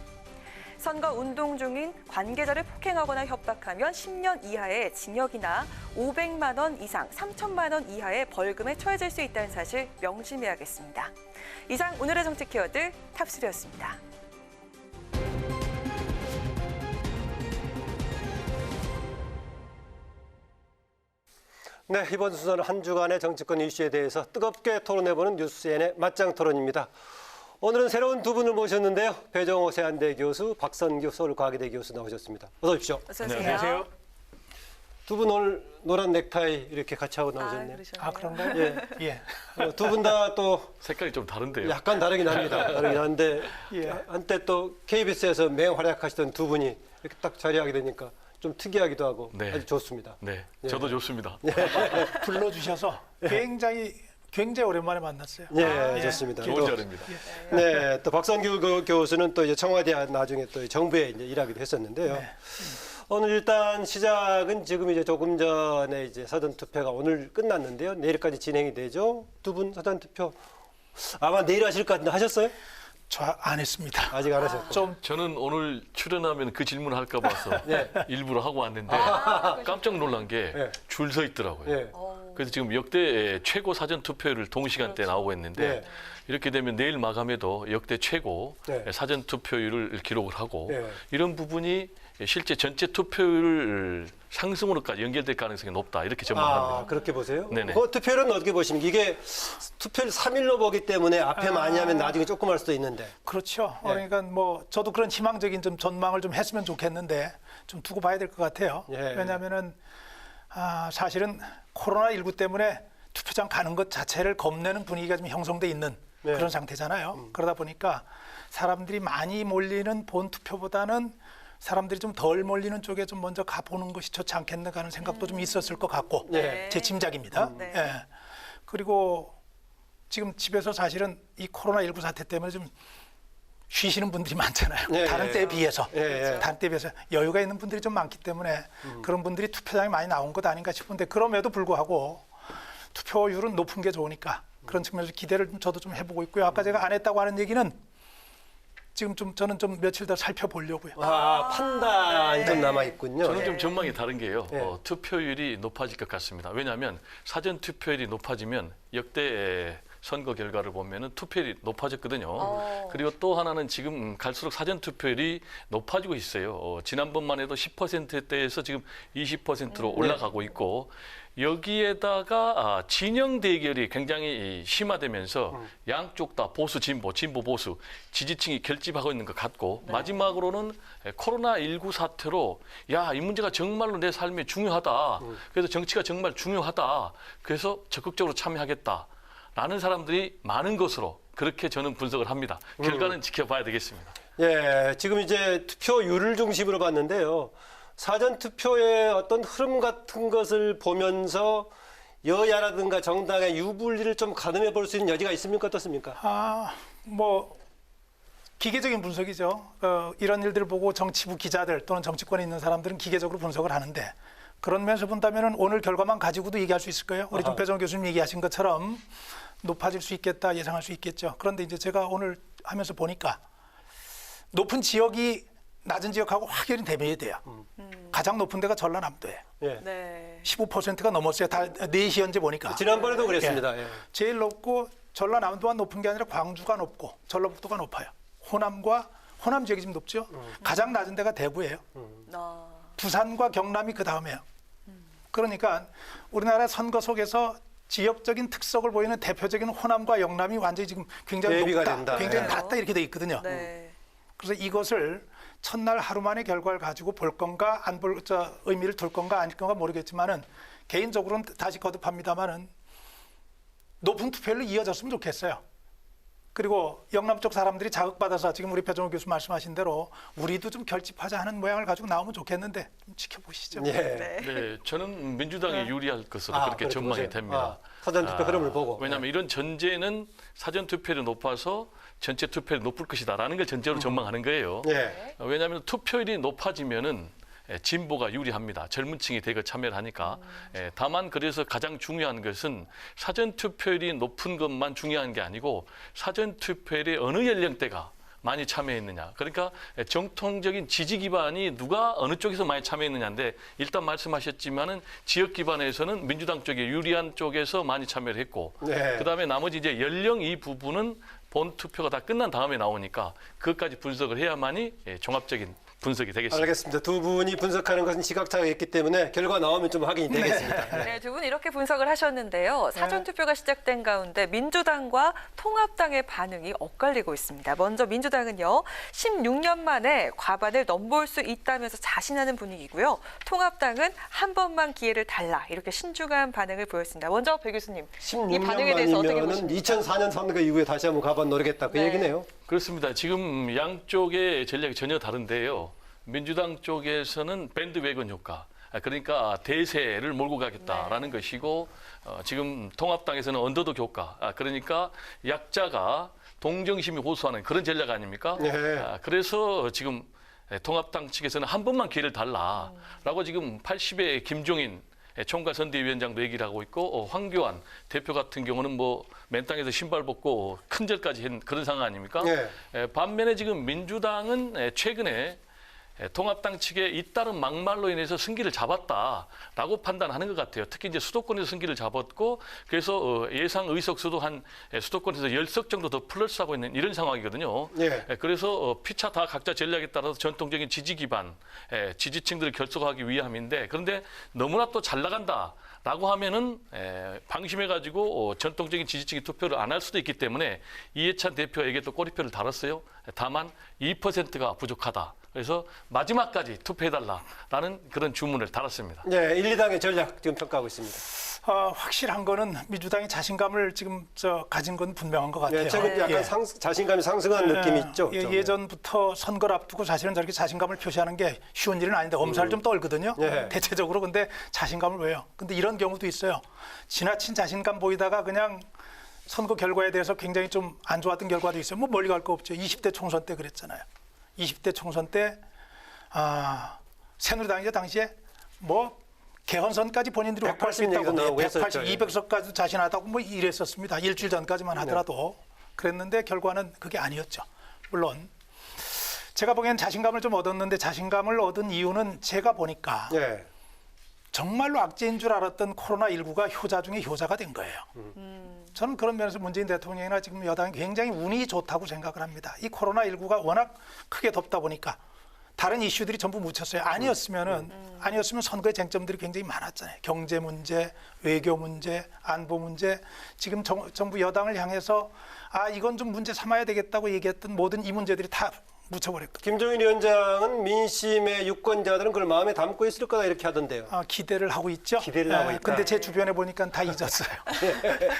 선거운동 중인 관계자를 폭행하거나 협박하면 10년 이하의 징역이나 500만 원 이상 3천만 원 이하의 벌금에 처해질 수 있다는 사실 명심해야겠습니다. 이상 오늘의 정치 키워드 탑3였습니다. 네, 이번 순서는 한 주간의 정치권 이슈에 대해서 뜨겁게 토론해보는 뉴스N의 맞짱 토론입니다. 오늘은 새로운 두 분을 모셨는데요. 배정호 세한대 교수, 박선규 서울과학의대 교수 나오셨습니다. 어서 오십시오. 어서 오세요. 안녕하세요. 두 분 오늘 노란 넥타이 이렇게 같이 하고 나오셨네요. 아, 그런가요? 예. 두 분 다 또 색깔이 좀 다른데요. 약간 다르긴 합니다. 다르긴 한데 한때 또 KBS에서 맹활약하시던 두 분이 이렇게 딱 자리하게 되니까 좀 특이하기도 하고 아주 좋습니다. 네, 저도 좋습니다. 불러주셔서 굉장히 오랜만에 만났어요. 좋습니다. 좋은 자리입니다. 네, 또 박선규 교수는 또 이제 청와대 나중에 또 정부에 이제 일하기도 했었는데요. 오늘 일단 시작은 지금 이제 조금 전에 이제 사전 투표가 오늘 끝났는데요. 내일까지 진행이 되죠. 두 분 사전 투표 아마 내일 하실 것 같은데 하셨어요? 저 안 했습니다. 아직 안 하셨고. 저는 오늘 출연하면 그 질문 할까 봐서 일부러 하고 왔는데 깜짝 놀란 게 줄 서 있더라고요. 그래서 지금 역대 최고 사전 투표율을 동시간대에 나오고 있는데 이렇게 되면 내일 마감해도 역대 최고 사전 투표율을 기록을 하고 이런 부분이 실제 전체 투표율 상승으로까지 연결될 가능성이 높다 이렇게 전망합니다. 그렇게 보세요? 네네. 그 투표율은 어떻게 보십니까? 이게 투표를 3일로 보기 때문에 앞에 많이 하면 나중에 조금 할 수도 있는데. 그렇죠. 그러니까 뭐 저도 그런 희망적인 좀 전망을 좀 했으면 좋겠는데 좀 두고 봐야 될 것 같아요. 왜냐하면은 사실은 코로나19 때문에 투표장 가는 것 자체를 겁내는 분위기가 좀 형성돼 있는 그런 상태잖아요. 그러다 보니까 사람들이 많이 몰리는 본 투표보다는 사람들이 좀 덜 몰리는 쪽에 좀 먼저 가보는 것이 좋지 않겠나 하는 생각도 좀 있었을 것 같고 제 짐작입니다. 그리고 지금 집에서 사실은 이 코로나19 사태 때문에 좀 쉬시는 분들이 많잖아요. 다른 때에 비해서. 다른 때에 비해서 여유가 있는 분들이 좀 많기 때문에 그런 분들이 투표장에 많이 나온 것 아닌가 싶은데 그럼에도 불구하고 투표율은 높은 게 좋으니까 그런 측면에서 기대를 저도 좀 해보고 있고요. 아까 제가 안 했다고 하는 얘기는 지금 좀 저는 좀 며칠 더 살펴보려고요. 판단이 좀 남아있군요. 저는 좀 전망이 다른 게요. 투표율이 높아질 것 같습니다. 왜냐하면 사전 투표율이 높아지면 역대 선거 결과를 보면은 투표율이 높아졌거든요. 그리고 또 하나는 지금 갈수록 사전 투표율이 높아지고 있어요. 지난번만 해도 10%대에서 지금 20%로 올라가고 있고 여기에다가 진영 대결이 굉장히 심화되면서 양쪽 다 보수, 진보, 진보, 보수 지지층이 결집하고 있는 것 같고 마지막으로는 코로나19 사태로 야, 이 문제가 정말로 내 삶에 중요하다. 그래서 정치가 정말 중요하다. 그래서 적극적으로 참여하겠다. 라는 사람들이 많은 것으로 그렇게 저는 분석을 합니다. 결과는 지켜봐야 되겠습니다. 지금 이제 투표율을 중심으로 봤는데요. 사전 투표의 어떤 흐름 같은 것을 보면서 여야라든가 정당의 유불리를 좀 가늠해 볼 수 있는 여지가 있습니까? 어떻습니까? 뭐 기계적인 분석이죠. 이런 일들을 보고 정치부 기자들 또는 정치권에 있는 사람들은 기계적으로 분석을 하는데 그런 면에서 본다면 오늘 결과만 가지고도 얘기할 수 있을 거예요. 우리 좀 배정호 교수님 얘기하신 것처럼 높아질 수 있겠다 예상할 수 있겠죠. 그런데 이제 제가 오늘 하면서 보니까 높은 지역이 낮은 지역하고 확연히 대비해야 돼요. 가장 높은 데가 전라남도예요. 15%가 넘었어요. 다 4시 현재 보니까. 지난번에도 그랬습니다. 제일 높고 전라남도가 높은 게 아니라 광주가 높고 전라북도가 높아요. 호남 지역이 좀 높죠. 가장 낮은 데가 대구예요. 부산과 경남이 그 다음이에요. 그러니까 우리나라 선거 속에서 지역적인 특색을 보이는 대표적인 호남과 영남이 완전히 지금 굉장히 높다, 굉장히 낮다 이렇게 돼 있거든요. 그래서 이것을 첫날 하루 만에 결과를 가지고 볼 건가 안 볼 의미를 둘 건가 아닐 건가 모르겠지만은 개인적으로는 다시 거듭합니다만은 높은 투표율로 이어졌으면 좋겠어요. 그리고 영남 쪽 사람들이 자극받아서 지금 우리 배종호 교수 말씀하신 대로 우리도 좀 결집하자 하는 모양을 가지고 나오면 좋겠는데 좀 지켜보시죠. 네, 저는 민주당이 유리할 것으로 그렇게 전망이 됩니다. 사전투표 흐름을 보고. 왜냐하면 이런 전제는 사전투표율이 높아서 전체 투표율이 높을 것이다라는 걸 전제로 전망하는 거예요. 왜냐하면 투표율이 높아지면은 진보가 유리합니다. 젊은 층이 대거 참여를 하니까. 다만 그래서 가장 중요한 것은 사전투표율이 높은 것만 중요한 게 아니고 사전투표율이 어느 연령대가 많이 참여했느냐. 그러니까 정통적인 지지 기반이 누가 어느 쪽에서 많이 참여했느냐인데 일단 말씀하셨지만은 지역 기반에서는 민주당 쪽에 유리한 쪽에서 많이 참여를 했고 그다음에 나머지 이제 연령 이 부분은 본 투표가 다 끝난 다음에 나오니까 그것까지 분석을 해야만이 종합적인 분석이 되겠습니다. 알겠습니다. 두 분이 분석하는 것은 시각차가 있기 때문에 결과 나오면 좀 확인이 되겠습니다. 네, 두 분 이렇게 분석을 하셨는데요. 사전투표가 시작된 가운데 민주당과 통합당의 반응이 엇갈리고 있습니다. 먼저 민주당은요. 16년 만에 과반을 넘볼 수 있다면서 자신하는 분위기고요. 통합당은 한 번만 기회를 달라 이렇게 신중한 반응을 보였습니다. 먼저 배 교수님, 이 반응에 대해서 어떻게 보십니까? 2004년 선거 이후에 다시 한번 과반 노리겠다 그 얘기네요. 그렇습니다. 지금 양쪽의 전략이 전혀 다른데요. 민주당 쪽에서는 밴드웨건 효과, 그러니까 대세를 몰고 가겠다라는 것이고 지금 통합당에서는 언더독 효과, 그러니까 약자가 동정심이 호소하는 그런 전략 아닙니까? 그래서 지금 통합당 측에서는 한 번만 기회를 달라라고 지금 80의 김종인 총괄 선대위원장도 얘기를 하고 있고 황교안 대표 같은 경우는 뭐 맨땅에서 신발 벗고 큰절까지 한 그런 상황 아닙니까? 반면에 지금 민주당은 최근에 통합당 측에 잇따른 막말로 인해서 승기를 잡았다라고 판단하는 것 같아요. 특히 이제 수도권에서 승기를 잡았고 그래서 예상 의석수도 한 수도권에서 10석 정도 더 플러스하고 있는 이런 상황이거든요. 그래서 피차 다 각자 전략에 따라서 전통적인 지지 기반, 지지층들을 결속하기 위함인데 그런데 너무나 또 잘 나간다라고 하면은 방심해가지고 전통적인 지지층이 투표를 안 할 수도 있기 때문에 이해찬 대표에게 또 꼬리표를 달았어요. 다만 2%가 부족하다. 그래서 마지막까지 투표해달라라는 그런 주문을 달았습니다. 네, 1, 2당의 전략 지금 평가하고 있습니다. 확실한 거는 민주당이 자신감을 지금 가진 건 분명한 것 같아요. 최근 약간 자신감이 상승한 느낌이 있죠. 예전부터 선거를 앞두고 사실은 저렇게 자신감을 표시하는 게 쉬운 일은 아닌데 엄살 좀 떨거든요. 대체적으로 근데 자신감을 왜요? 근데 이런 경우도 있어요. 지나친 자신감 보이다가 그냥 선거 결과에 대해서 굉장히 좀 안 좋았던 결과도 있어요. 뭐 멀리 갈 거 없죠. 20대 총선 때 그랬잖아요. 20대 총선 때 새누리당이 당시에 뭐 개헌선까지 본인들이 확보할 수 있다고 180, 200석까지 자신하다고 뭐 이랬었습니다. 일주일 전까지만 하더라도 그랬는데 결과는 그게 아니었죠. 물론 제가 보기엔 자신감을 좀 얻었는데 자신감을 얻은 이유는 제가 보니까 정말로 악재인 줄 알았던 코로나19가 효자 중에 효자가 된 거예요. 저는 그런 면에서 문재인 대통령이나 지금 여당이 굉장히 운이 좋다고 생각을 합니다. 이 코로나19가 워낙 크게 덮다 보니까 다른 이슈들이 전부 묻혔어요. 아니었으면 선거의 쟁점들이 굉장히 많았잖아요. 경제 문제, 외교 문제, 안보 문제. 지금 정부 여당을 향해서 이건 좀 문제 삼아야 되겠다고 얘기했던 모든 이 문제들이 다 묻혀버렸거든요. 김종인 위원장은 민심의 유권자들은 그걸 마음에 담고 있을 거다 이렇게 하던데요. 기대를 하고 있죠. 기대를 하고 있다. 근데 제 주변에 보니까 다 잊었어요.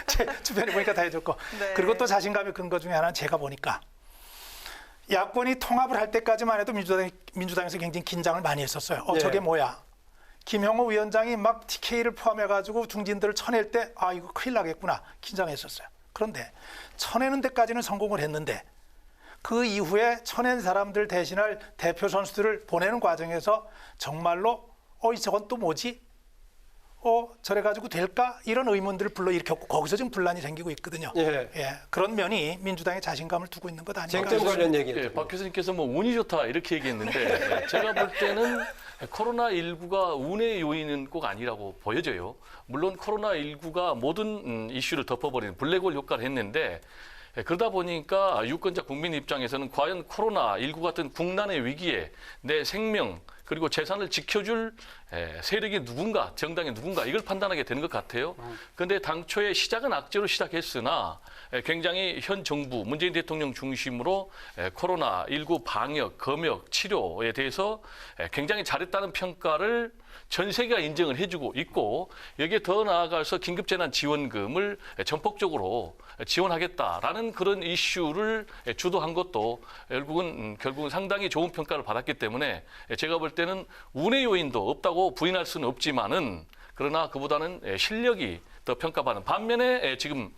제 주변에 보니까 다 잊었고. 그리고 또 자신감의 근거 중에 하나는 제가 보니까 야권이 통합을 할 때까지만 해도 민주당에서 굉장히 긴장을 많이 했었어요. 저게 뭐야? 김형호 위원장이 막 TK를 포함해가지고 중진들을 쳐낼 때 이거 큰일 나겠구나 긴장했었어요. 그런데 쳐내는 데까지는 성공을 했는데 그 이후에 쳐낸 사람들 대신할 대표 선수들을 보내는 과정에서 정말로 저건 또 뭐지? 저래 가지고 될까? 이런 의문들을 불러일으켰고 거기서 지금 분란이 생기고 있거든요. 그런 면이 민주당의 자신감을 두고 있는 것 아닌가. 쟁점 관련 얘기. 박 교수님께서 뭐 운이 좋다 이렇게 얘기했는데 제가 볼 때는 코로나19가 운의 요인은 꼭 아니라고 보여져요. 물론 코로나19가 모든 이슈를 덮어버리는 블랙홀 효과를 했는데 그러다 보니까 유권자 국민 입장에서는 과연 코로나19 같은 국난의 위기에 내 생명 그리고 재산을 지켜줄 세력이 누군가, 정당이 누군가 이걸 판단하게 되는 것 같아요. 그런데 당초에 시작은 악재로 시작했으나 굉장히 현 정부 문재인 대통령 중심으로 코로나19 방역, 검역, 치료에 대해서 굉장히 잘했다는 평가를 전 세계가 인정을 해주고 있고 여기에 더 나아가서 긴급재난지원금을 전폭적으로 지원하겠다라는 그런 이슈를 주도한 것도 결국은 상당히 좋은 평가를 받았기 때문에 제가 볼 때는 운의 요인도 없다고 부인할 수는 없지만은 그러나 그보다는 실력이 더 평가받는 반면에 지금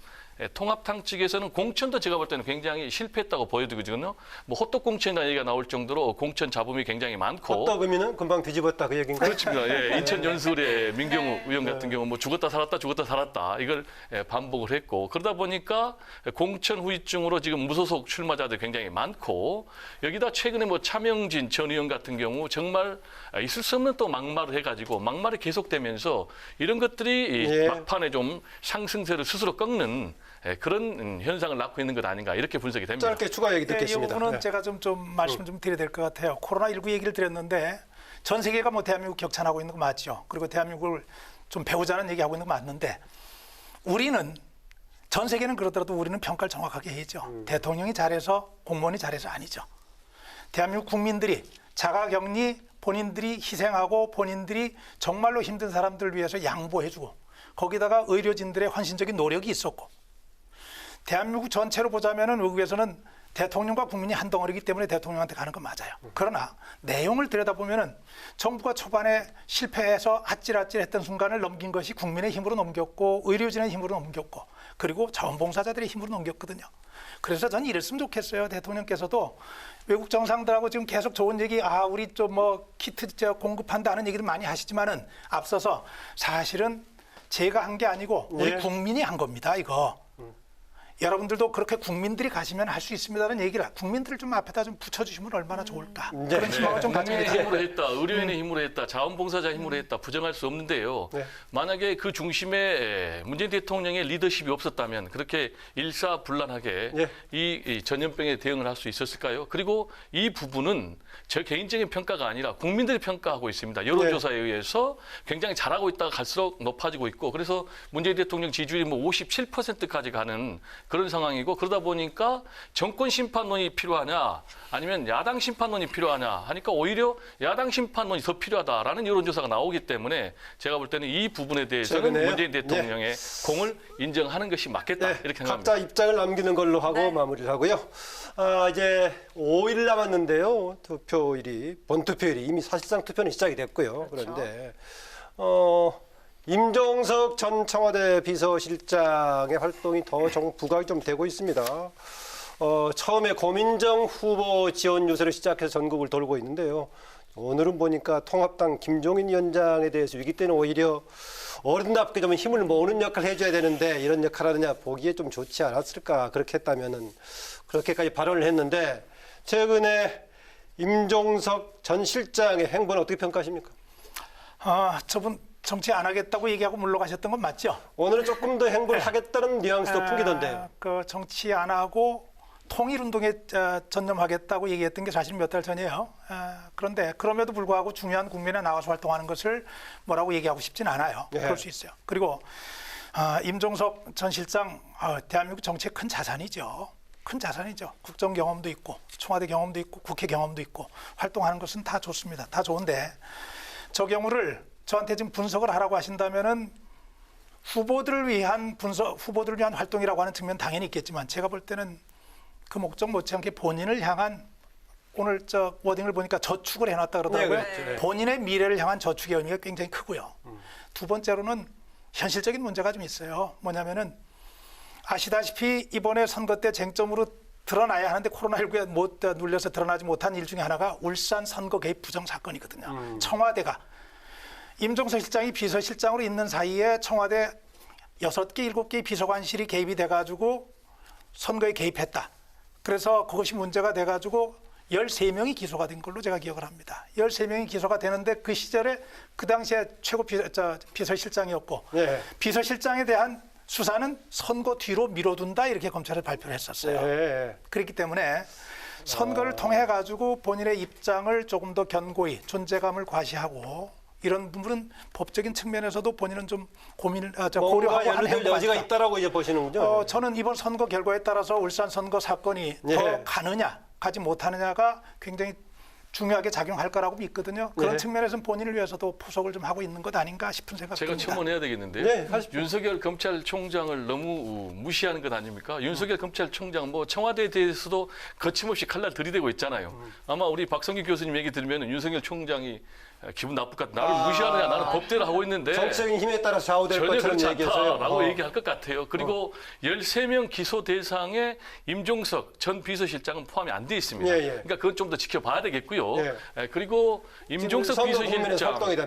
통합당 측에서는 공천도 제가 볼 때는 굉장히 실패했다고 보여지거든요. 뭐 호떡 공천이라는 얘기가 나올 정도로 공천 잡음이 굉장히 많고. 호떡 의미는 금방 뒤집었다 그 얘기인가요? 그렇습니다. 예, 인천 연수울의 민경우 의원 같은 경우 뭐 죽었다 살았다 이걸 반복을 했고 그러다 보니까 공천 후유증으로 지금 무소속 출마자들 굉장히 많고 여기다 최근에 뭐 차명진 전 의원 같은 경우 정말 있을 수 없는 또 막말을 해가지고 막말이 계속되면서 이런 것들이 막판에 좀 상승세를 스스로 꺾는 그런 현상을 낳고 있는 것 아닌가 이렇게 분석이 됩니다. 짧게 추가 얘기 듣겠습니다. 이 부분은 제가 좀 말씀 좀 드려야 될 것 같아요. 코로나19 얘기를 드렸는데 전 세계가 뭐 대한민국 격찬하고 있는 거 맞죠. 그리고 대한민국을 좀 배우자는 얘기하고 있는 거 맞는데 우리는 전 세계는 그러더라도 우리는 평가를 정확하게 해야죠. 대통령이 잘해서 공무원이 잘해서 아니죠. 대한민국 국민들이 자가격리 본인들이 희생하고 본인들이 정말로 힘든 사람들을 위해서 양보해주고 거기다가 의료진들의 헌신적인 노력이 있었고 대한민국 전체로 보자면은 외국에서는 대통령과 국민이 한 덩어리이기 때문에 대통령한테 가는 건 맞아요. 그러나 내용을 들여다보면은 정부가 초반에 실패해서 아찔아찔했던 순간을 넘긴 것이 국민의 힘으로 넘겼고 의료진의 힘으로 넘겼고 그리고 자원봉사자들의 힘으로 넘겼거든요. 그래서 전 이랬으면 좋겠어요. 대통령께서도 외국 정상들하고 지금 계속 좋은 얘기, 우리 좀 뭐 키트 공급한다는 얘기를 많이 하시지만은 앞서서 사실은 제가 한 게 아니고 우리 국민이 한 겁니다. 이거. 여러분들도 그렇게 국민들이 가시면 할 수 있습니다는 얘기를 국민들을 좀 앞에다 좀 붙여주시면 얼마나 좋을까. 그런 희망을 좀 가지게 국민의 돼요. 힘으로 했다, 의료인의 힘으로 했다, 자원봉사자 힘으로 했다 부정할 수 없는데요. 만약에 그 중심에 문재인 대통령의 리더십이 없었다면 그렇게 일사불란하게 이 전염병에 대응을 할 수 있었을까요? 그리고 이 부분은 제 개인적인 평가가 아니라 국민들이 평가하고 있습니다. 여론조사에 의해서 굉장히 잘하고 있다가 갈수록 높아지고 있고 그래서 문재인 대통령 지지율이 뭐 57%까지 가는 그런 상황이고 그러다 보니까 정권 심판론이 필요하냐 아니면 야당 심판론이 필요하냐 하니까 오히려 야당 심판론이 더 필요하다라는 여론조사가 나오기 때문에 제가 볼 때는 이 부분에 대해서는 문재인 대통령의 공을 인정하는 것이 맞겠다 이렇게 생각합니다. 각자 입장을 남기는 걸로 하고 마무리를 하고요. 이제 5일 남았는데요. 투표일이 본투표일이 이미 사실상 투표는 시작이 됐고요. 그런데 임종석 전 청와대 비서실장의 활동이 더 부각이 좀 되고 있습니다. 처음에 고민정 후보 지원 유세를 시작해서 전국을 돌고 있는데요. 오늘은 보니까 통합당 김종인 위원장에 대해서 위기 때는 오히려 어른답게 좀 힘을 모으는 역할을 해줘야 되는데 이런 역할을 하느냐 보기에 좀 좋지 않았을까. 그렇게 했다면은 그렇게까지 발언을 했는데 최근에 임종석 전 실장의 행보는 어떻게 평가하십니까? 저분 정치 안 하겠다고 얘기하고 물러가셨던 건 맞죠? 오늘은 조금 더 행보를 하겠다는 뉘앙스도 풍기던데요. 그 정치 안 하고 통일운동에 전념하겠다고 얘기했던 게 사실 몇 달 전이에요. 그런데 그럼에도 불구하고 중요한 국면에 나와서 활동하는 것을 뭐라고 얘기하고 싶진 않아요. 그럴 수 있어요. 그리고 임종석 전 실장 대한민국 정치의 큰 자산이죠. 큰 자산이죠. 국정 경험도 있고 청와대 경험도 있고 국회 경험도 있고 활동하는 것은 다 좋습니다. 다 좋은데 저 경우를 저한테 지금 분석을 하라고 하신다면은 후보들을 위한 활동이라고 하는 측면 당연히 있겠지만 제가 볼 때는 그 목적 못지않게 본인을 향한 오늘 저 워딩을 보니까 저축을 해놨다 그러더라고요. 본인의 미래를 향한 저축의 의미가 굉장히 크고요. 두 번째로는 현실적인 문제가 좀 있어요. 뭐냐면은 아시다시피 이번에 선거 때 쟁점으로 드러나야 하는데 코로나19에 못 눌려서 드러나지 못한 일 중에 하나가 울산 선거 개입 부정 사건이거든요. 청와대가 임종석 실장이 비서실장으로 있는 사이에 청와대 6개, 7개의 비서관실이 개입이 돼가지고 선거에 개입했다. 그래서 그것이 문제가 돼가지고 13명이 기소가 된 걸로 제가 기억을 합니다. 13명이 기소가 되는데 그 시절에 그 당시에 최고 비서실장이었고 비서실장에 대한 수사는 선거 뒤로 미뤄둔다 이렇게 검찰에 발표를 했었어요. 그렇기 때문에 선거를 통해 가지고 본인의 입장을 조금 더 견고히 존재감을 과시하고 이런 부분은 법적인 측면에서도 본인은 좀 고민을 고려하고 하는 연루될 여지가 있다라고 이제 보시는군요. 저는 이번 선거 결과에 따라서 울산 선거 사건이 더 가느냐 가지 못하느냐가 굉장히 중요하게 작용할 거라고 믿거든요. 그런 측면에서는 본인을 위해서도 포석을 좀 하고 있는 것 아닌가 싶은 생각이 제가 듭니다. 첨언해야 되겠는데요. 네, 윤석열 검찰총장을 너무 무시하는 것 아닙니까? 윤석열 검찰총장 뭐 청와대에 대해서도 거침없이 칼날 들이대고 있잖아요. 아마 우리 박성규 교수님 얘기 들으면 윤석열 총장이 기분 나쁠 것 같아. 나를 무시하느냐. 나는 법대로 하고 있는데. 정치적인 힘에 따라 좌우될 것처럼 얘기해서요. 라고 얘기할 것 같아요. 그리고 13명 기소 대상에 임종석 전 비서실장은 포함이 안 돼 있습니다. 그러니까 그건 좀 더 지켜봐야 되겠고요. 그리고 임종석 비서실장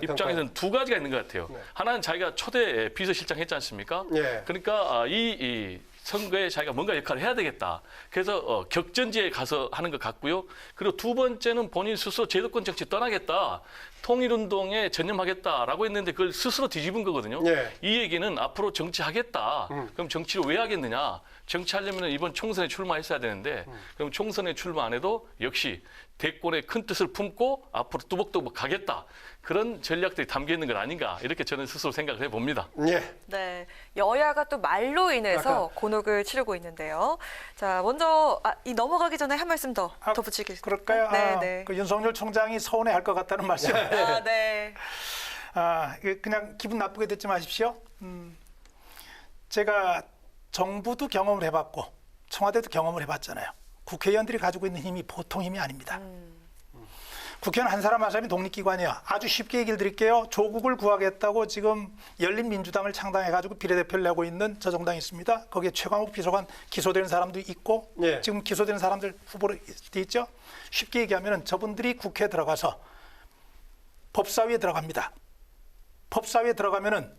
입장에서는 두 가지가 있는 것 같아요. 하나는 자기가 초대 비서실장 했지 않습니까? 그러니까 이 선거에 자기가 뭔가 역할을 해야 되겠다. 그래서 격전지에 가서 하는 것 같고요. 그리고 두 번째는 본인 스스로 제도권 정치 떠나겠다. 통일운동에 전념하겠다라고 했는데 그걸 스스로 뒤집은 거거든요. 이 얘기는 앞으로 정치하겠다. 그럼 정치를 왜 하겠느냐. 정치하려면 이번 총선에 출마했어야 되는데 그럼 총선에 출마 안 해도 역시 대권의 큰 뜻을 품고 앞으로 뚜벅뚜벅 가겠다. 그런 전략들이 담겨 있는 것 아닌가 이렇게 저는 스스로 생각을 해봅니다. 네, 여야가 또 말로 인해서 곤혹을 치르고 있는데요. 자, 먼저 이 넘어가기 전에 한 말씀 더 덧붙이겠습니다. 그럴까요? 네. 그 윤석열 총장이 서운해할 것 같다는 말씀. 네. 그냥 기분 나쁘게 듣지 마십시오. 제가 정부도 경험을 해봤고 청와대도 경험을 해봤잖아요. 국회의원들이 가지고 있는 힘이 보통 힘이 아닙니다. 국회의원 한 사람 한 사람이 독립기관이에요. 아주 쉽게 얘기를 드릴게요. 조국을 구하겠다고 지금 열린민주당을 창당해가지고 비례대표를 내고 있는 저 정당이 있습니다. 거기에 최광욱 비서관 기소된 사람도 있고 지금 기소된 사람들 후보로 돼 있죠. 쉽게 얘기하면 저분들이 국회에 들어가서 법사위에 들어갑니다. 법사위에 들어가면은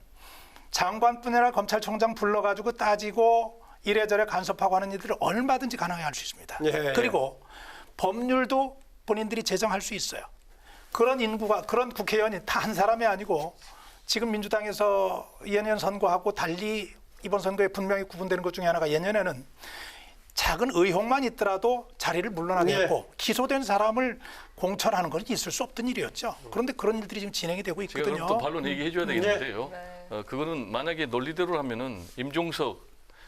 장관뿐 아니라 검찰총장 불러가지고 따지고 이래저래 간섭하고 하는 일들을 얼마든지 가능하게 할 수 있습니다. 그리고 법률도 본인들이 제정할 수 있어요. 그런 인구가 그런 국회의원이 다 한 사람이 아니고 지금 민주당에서 예년 선거하고 달리 이번 선거에 분명히 구분되는 것 중에 하나가 예년에는 작은 의혹만 있더라도 자리를 물러나게 했고 기소된 사람을 공천하는 건 있을 수 없던 일이었죠. 그런데 그런 일들이 지금 진행이 되고 있거든요. 제가 또 반론 얘기해줘야 되겠는데요. 그거는 만약에 논리대로 하면은 임종석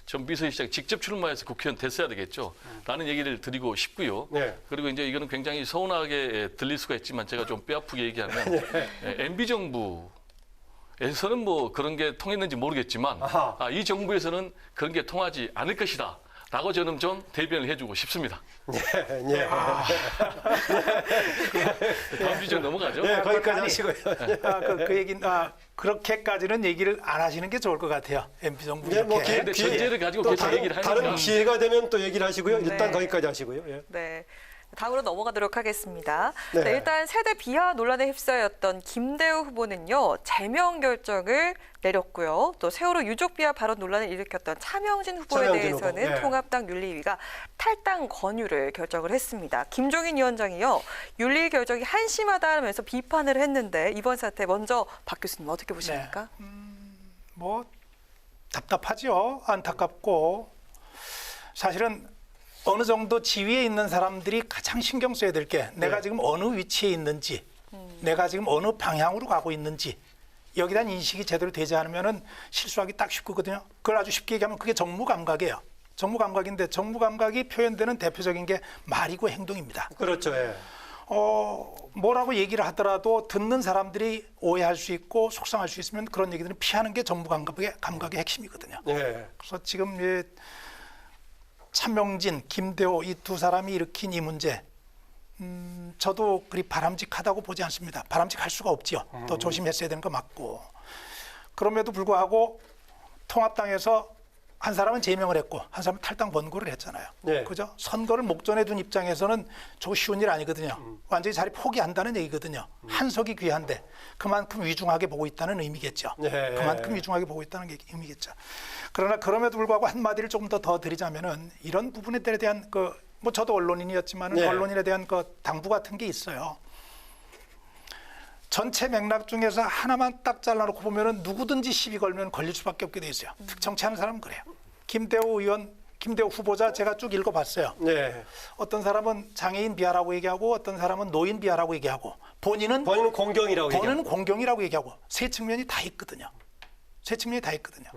전 비서실장 직접 출마해서 국회의원 됐어야 되겠죠. 라는 얘기를 드리고 싶고요. 그리고 이제 이거는 굉장히 서운하게 들릴 수가 있지만 제가 좀 뼈아프게 얘기하면 MB 정부에서는 뭐 그런 게 통했는지 모르겠지만 이 정부에서는 그런 게 통하지 않을 것이다. 라고 저는 좀 대변을 해주고 싶습니다. 다음 주제 넘어가죠. 거기까지 하시고요. 그 얘기는 그렇게까지는 얘기를 안 하시는 게 좋을 것 같아요. MB 정부 이렇게. 전제를 가지고 계속 얘기를 하니까. 다른 기회가 되면 또 얘기를 하시고요. 일단 거기까지 하시고요. 네. 다음으로 넘어가도록 하겠습니다. 네, 일단 세대 비하 논란에 휩싸였던 김대우 후보는요. 제명 결정을 내렸고요. 또 세월호 유족 비하 발언 논란을 일으켰던 차명진 후보에 대해서는 통합당 윤리위가 탈당 권유를 결정을 했습니다. 김종인 위원장이요. 윤리 결정이 한심하다면서 비판을 했는데 이번 사태 먼저 박 교수님 어떻게 보십니까? 뭐 답답하죠. 안타깝고 사실은 어느 정도 지위에 있는 사람들이 가장 신경 써야 될 게 내가 지금 어느 위치에 있는지 내가 지금 어느 방향으로 가고 있는지 여기에 대한 인식이 제대로 되지 않으면 실수하기 딱 쉽거든요. 그걸 아주 쉽게 얘기하면 그게 정무감각이에요. 정무감각인데 정무감각이 표현되는 대표적인 게 말이고 행동입니다. 그렇죠. 뭐라고 얘기를 하더라도 듣는 사람들이 오해할 수 있고 속상할 수 있으면 그런 얘기들은 피하는 게 정무감각의 핵심이거든요. 그래서 지금 차명진, 김대호 이 두 사람이 일으킨 이 문제 저도 그리 바람직하다고 보지 않습니다. 바람직할 수가 없지요. 더 조심했어야 되는 거 맞고. 그럼에도 불구하고 통합당에서 한 사람은 제명을 했고 한 사람은 탈당 권고를 했잖아요. 그죠? 선거를 목전에 둔 입장에서는 저거 쉬운 일 아니거든요. 완전히 자리 포기한다는 얘기거든요. 한석이 귀한데 그만큼 위중하게 보고 있다는 의미겠죠. 그만큼 위중하게 보고 있다는 게 의미겠죠. 그러나 그럼에도 불구하고 한마디를 조금 더 드리자면은 이런 부분에 대한 뭐 저도 언론인이었지만 언론인에 대한 당부 같은 게 있어요. 전체 맥락 중에서 하나만 딱 잘라놓고 보면은 누구든지 시비 걸면 걸릴 수밖에 없게 돼 있어요. 특정치 않은 사람은 그래요. 김대호 의원 김대호 후보자 제가 쭉 읽어봤어요. 네. 어떤 사람은 장애인 비하라고 얘기하고 어떤 사람은 노인 비하라고 얘기하고 본인은 공경이라고 본인은 공경이라고 얘기하고 세 측면이 다 있거든요. 세 측면이 다 있거든요.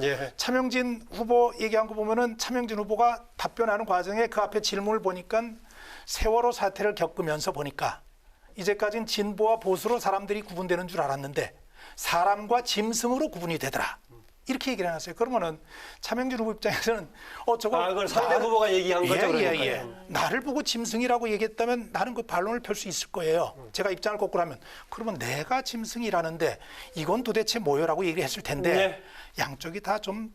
예. 차명진 후보 얘기한 거 보면은 차명진 후보가 답변하는 과정에 그 앞에 질문을 보니까 세월호 사태를 겪으면서 보니까 이제까지는 진보와 보수로 사람들이 구분되는 줄 알았는데 사람과 짐승으로 구분이 되더라. 이렇게 얘기를 해놨어요. 그러면은 차명진 후보 입장에서는 저거 그걸 상대 후보가 얘기한 거죠, 그러니까요. 예. 나를 보고 짐승이라고 얘기했다면 나는 그 반론을 펼 수 있을 거예요. 제가 입장을 거꾸로 하면 그러면 내가 짐승이라는데 이건 도대체 뭐요라고 얘기를 했을 텐데 네. 양쪽이 다 좀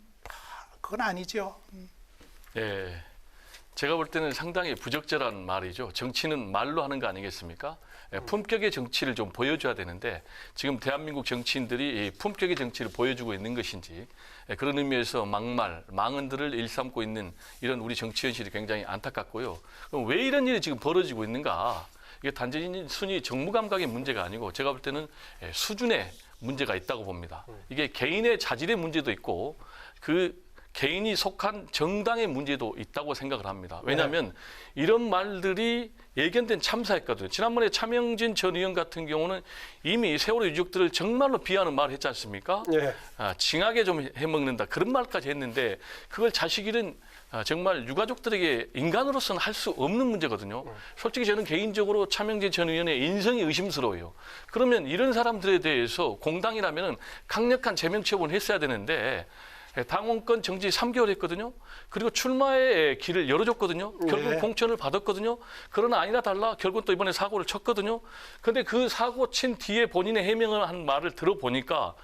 그건 아니죠. 예. 제가 볼 때는 상당히 부적절한 말이죠. 정치는 말로 하는 거 아니겠습니까? 품격의 정치를 좀 보여줘야 되는데 지금 대한민국 정치인들이 품격의 정치를 보여주고 있는 것인지 그런 의미에서 막말, 망언들을 일삼고 있는 이런 우리 정치 현실이 굉장히 안타깝고요. 그럼 왜 이런 일이 지금 벌어지고 있는가? 이게 단순히 정무 감각의 문제가 아니고 제가 볼 때는 수준의 문제가 있다고 봅니다. 이게 개인의 자질의 문제도 있고 그 개인이 속한 정당의 문제도 있다고 생각을 합니다. 왜냐하면 이런 말들이 예견된 참사였거든요. 지난번에 차명진 전 의원 같은 경우는 이미 세월호 유족들을 정말로 비하하는 말을 했지 않습니까? 네. 징하게 좀 해먹는다. 그런 말까지 했는데 그걸 자식 잃은 정말 유가족들에게 인간으로서는 할 수 없는 문제거든요. 솔직히 저는 개인적으로 차명진 전 의원의 인성이 의심스러워요. 그러면 이런 사람들에 대해서 공당이라면 강력한 제명 처분을 했어야 되는데 당원권 정지 3개월 했거든요. 그리고 출마의 길을 열어줬거든요. 결국 공천을 받았거든요. 그러나 아니나 달라 결국 또 이번에 사고를 쳤거든요. 그런데 그 사고 친 뒤에 본인의 해명을 한 말을 들어보니까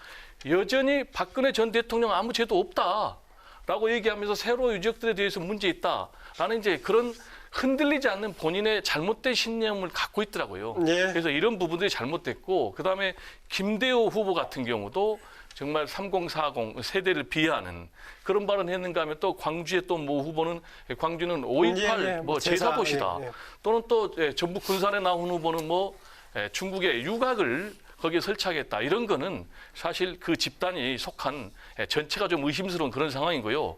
여전히 박근혜 전 대통령 아무 죄도 없다라고 얘기하면서 세월호 유족들에 대해서 문제 있다라는 이제 그런 흔들리지 않는 본인의 잘못된 신념을 갖고 있더라고요. 그래서 이런 부분들이 잘못됐고 그다음에 김대호 후보 같은 경우도 정말 3040 세대를 비하하는 그런 발언을 했는가 하면 또 광주의 또 모 후보는 광주는 5.18 뭐 제사도시다. 또는 또 전북 군산에 나온 후보는 뭐 중국의 유각을 거기에 설치하겠다. 이런 거는 사실 그 집단이 속한 전체가 좀 의심스러운 그런 상황이고요.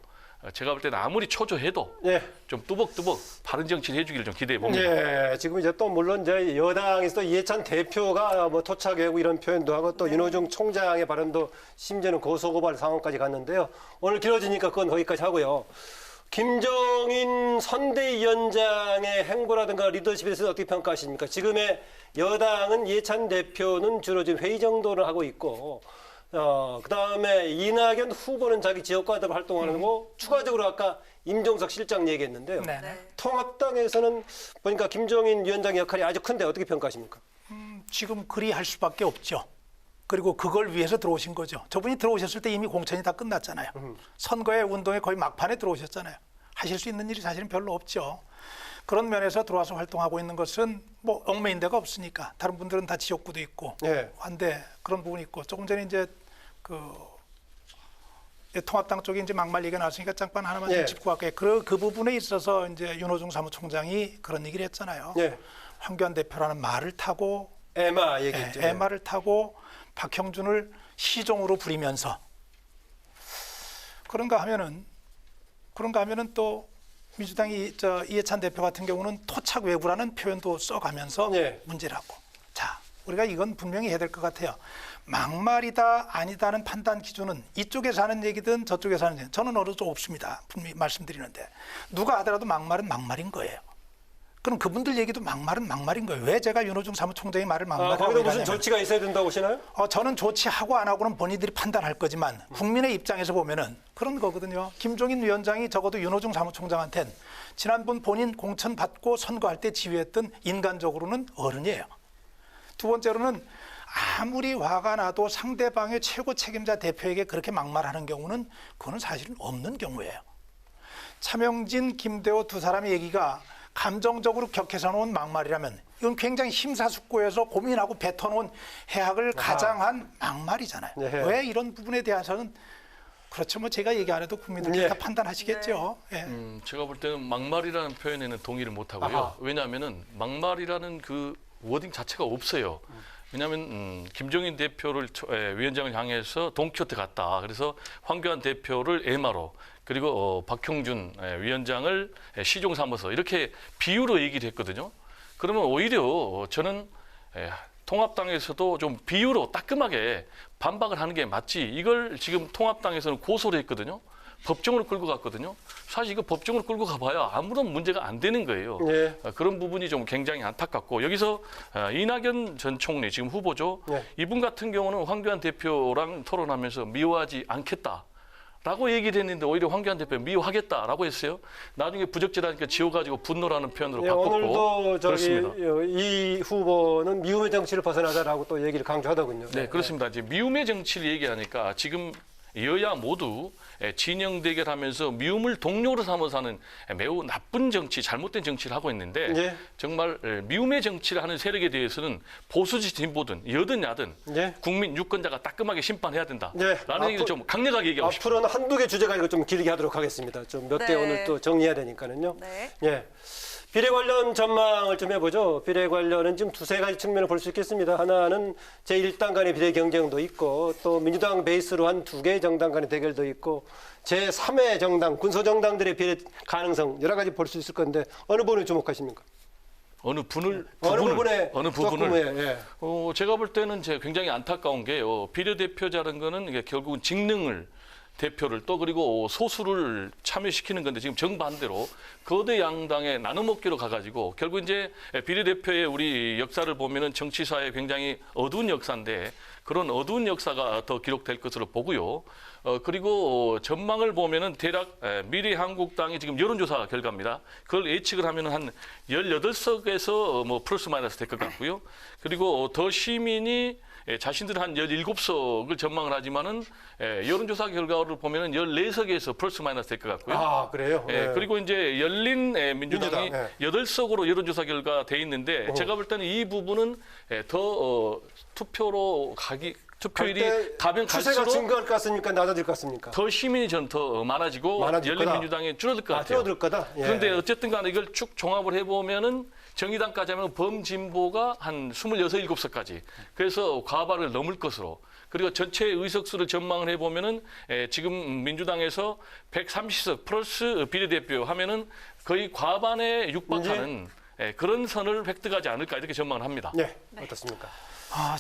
제가 볼 때는 아무리 초조해도 좀 뚜벅뚜벅 바른 정치를 해주기를 좀 기대해 봅니다. 지금 이제 또 물론 이제 여당에서 또 이해찬 대표가 뭐 토착외고 이런 표현도 하고 또 윤호중 총장의 발언도 심지어는 고소고발 상황까지 갔는데요. 오늘 길어지니까 그건 거기까지 하고요. 김종인 선대위원장의 행보라든가 리더십에 대해서 어떻게 평가하십니까? 지금의 여당은 이해찬 대표는 주로 지금 회의 정도를 하고 있고 그다음에 이낙연 후보는 자기 지역과도 활동하는 거고 추가적으로 아까 임종석 실장 얘기했는데요. 통합당에서는 보니까 김종인 위원장의 역할이 아주 큰데 어떻게 평가하십니까? 지금 그리할 수밖에 없죠. 그리고 그걸 위해서 들어오신 거죠. 저분이 들어오셨을 때 이미 공천이 다 끝났잖아요. 선거의 운동에 거의 막판에 들어오셨잖아요. 하실 수 있는 일이 사실은 별로 없죠. 그런 면에서 들어와서 활동하고 있는 것은 뭐 얽매인 데가 없으니까 다른 분들은 다 지역구도 있고 한데 그런 부분이 있고 조금 전에 이제 통합당 쪽에 이제 막말 얘기가 나왔으니까 잠깐 하나만 좀 짚고 갈게요. 그 부분에 있어서 이제 윤호중 사무총장이 그런 얘기를 했잖아요. 황교안 대표라는 말을 타고 에마 얘기죠. 에마를 타고 박형준을 시종으로 부리면서 그런가 하면은 또 민주당이 이해찬 대표 같은 경우는 토착 외부라는 표현도 써가면서 문제를 하고 자 우리가 이건 분명히 해야 될 것 같아요. 막말이다 아니다는 판단 기준은 이쪽에서 하는 얘기든 저쪽에서 하는 얘기든 저는 어느 쪽 없습니다. 분명히 말씀드리는데 누가 하더라도 막말은 막말인 거예요. 그럼 그분들 얘기도 막말은 막말인 거예요. 왜 제가 윤호중 사무총장의 말을 막말이라고 거기도 무슨 조치가 있어야 된다고 보시나요? 저는 조치하고 안 하고는 본인들이 판단할 거지만 국민의 입장에서 보면은 그런 거거든요. 김종인 위원장이 적어도 윤호중 사무총장한테는 지난번 본인 공천 받고 선거할 때 지휘했던 인간적으로는 어른이에요. 두 번째로는 아무리 화가 나도 상대방의 최고 책임자 대표에게 그렇게 막말하는 경우는 그거는 사실은 없는 경우예요. 차명진, 김대호 두 사람의 얘기가 감정적으로 격해서 놓은 막말이라면 이건 굉장히 심사숙고해서 고민하고 뱉어놓은 해악을 가장한 막말이잖아요. 왜 이런 부분에 대해서는 그렇죠. 뭐 제가 얘기 안 해도 국민들이 다 판단하시겠죠. 제가 볼 때는 막말이라는 표현에는 동의를 못 하고요. 왜냐하면은 막말이라는 그 워딩 자체가 없어요. 왜냐하면 김종인 대표를 위원장을 향해서 돈키호테 갔다. 그래서 황교안 대표를 에마로 그리고 박형준 위원장을 시종 삼아서 이렇게 비유로 얘기를 했거든요. 그러면 오히려 저는 통합당에서도 좀 비유로 따끔하게 반박을 하는 게 맞지. 이걸 지금 통합당에서는 고소를 했거든요. 법정으로 끌고 갔거든요. 사실 이거 법정으로 끌고 가봐야 아무런 문제가 안 되는 거예요. 네. 그런 부분이 좀 굉장히 안타깝고 여기서 이낙연 전 총리 지금 후보죠. 네. 이분 같은 경우는 황교안 대표랑 토론하면서 미워하지 않겠다. 라고 얘기를 했는데 오히려 황교안 대표 미워하겠다라고 했어요. 나중에 부적절하니까 지워가지고 분노라는 표현으로 바꿨고. 오늘도 그렇습니다. 이 후보는 미움의 정치를 벗어나자라고 또 얘기를 강조하더군요. 네, 그렇습니다. 이제 미움의 정치를 얘기하니까 지금 여야 모두 진영 대결하면서 미움을 동료로 삼아서 하는 매우 나쁜 정치, 잘못된 정치를 하고 있는데 네. 정말 미움의 정치를 하는 세력에 대해서는 보수지 진보든 여든 야든 네. 국민 유권자가 따끔하게 심판해야 된다. 네. 라는 얘기를 좀 강력하게 얘기하고 싶습니다. 앞으로는 한두 개 주제가 아니고 좀 길게 하도록 하겠습니다. 좀 몇 개 네. 오늘 또 정리해야 되니까는요. 네. 예. 비례 관련 전망을 좀 해보죠. 비례 관련은 지금 두세 가지 측면을 볼 수 있겠습니다. 하나는 제1당 간의 비례 경쟁도 있고 또 민주당 베이스로 한 두 개의 정당 간의 대결도 있고 제3의 정당, 군소정당들의 비례 가능성 여러 가지 볼 수 있을 건데 어느 부분을 주목하십니까? 어느 부분을 예. 제가 볼 때는 굉장히 안타까운 게요. 비례대표자라는 거는 이게 결국은 직능을 대표를 또 그리고 소수를 참여시키는 건데 지금 정반대로 거대 양당의 나눠먹기로 가가지고 결국 이제 비례대표의 우리 역사를 보면은 정치사에 굉장히 어두운 역사인데 그런 어두운 역사가 더 기록될 것으로 보고요. 그리고 전망을 보면은 대략 미래한국당이 지금 여론조사 결과입니다. 그걸 예측을 하면은 한 18석에서 뭐 플러스 마이너스 될 것 같고요. 그리고 더 시민이 자신들은 한 17석을 전망을 하지만은 여론조사 결과를 보면은 14석에서 플러스 마이너스 될 것 같고요. 아, 그래요? 네. 그리고 이제 열린 민주당이 8석으로 여론조사 결과 돼 있는데 제가 볼 때는 이 부분은 더 투표로 투표율이 가면 추세가 갈수록 증가할 것 같습니까? 낮아질 것 같습니까? 더 시민이 전 더 많아지고 열린민주당이 줄어들 것 같아요. 줄어들 거다. 예. 그런데 어쨌든 간에 이걸 쭉 종합을 해보면은 정의당까지 하면 범진보가 한 26, 7석까지. 그래서 과반을 넘을 것으로. 그리고 전체 의석수를 전망을 해보면은 지금 민주당에서 130석 플러스 비례대표 하면은 거의 과반에 육박하는 그런 선을 획득하지 않을까 이렇게 전망을 합니다. 네, 어떻습니까?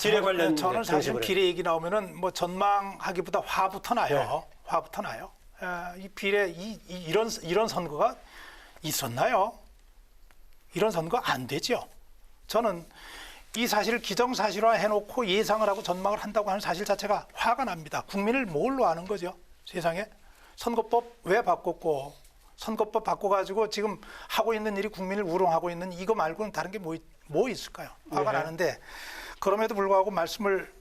비례 관련 저는 사실 비례 얘기 나오면은 뭐 전망하기보다 화부터 나요. 네. 화부터 나요. 이 비례 이런 선거가 있었나요? 이런 선거 안 되죠. 저는 이 사실을 기정사실화 해놓고 예상을 하고 전망을 한다고 하는 사실 자체가 화가 납니다. 국민을 뭘로 아는 거죠? 세상에. 선거법 왜 바꿨고 선거법 바꿔가지고 지금 하고 있는 일이 국민을 우롱하고 있는 이거 말고는 다른 게 뭐 있을까요? 화가 나는데 그럼에도 불구하고 말씀을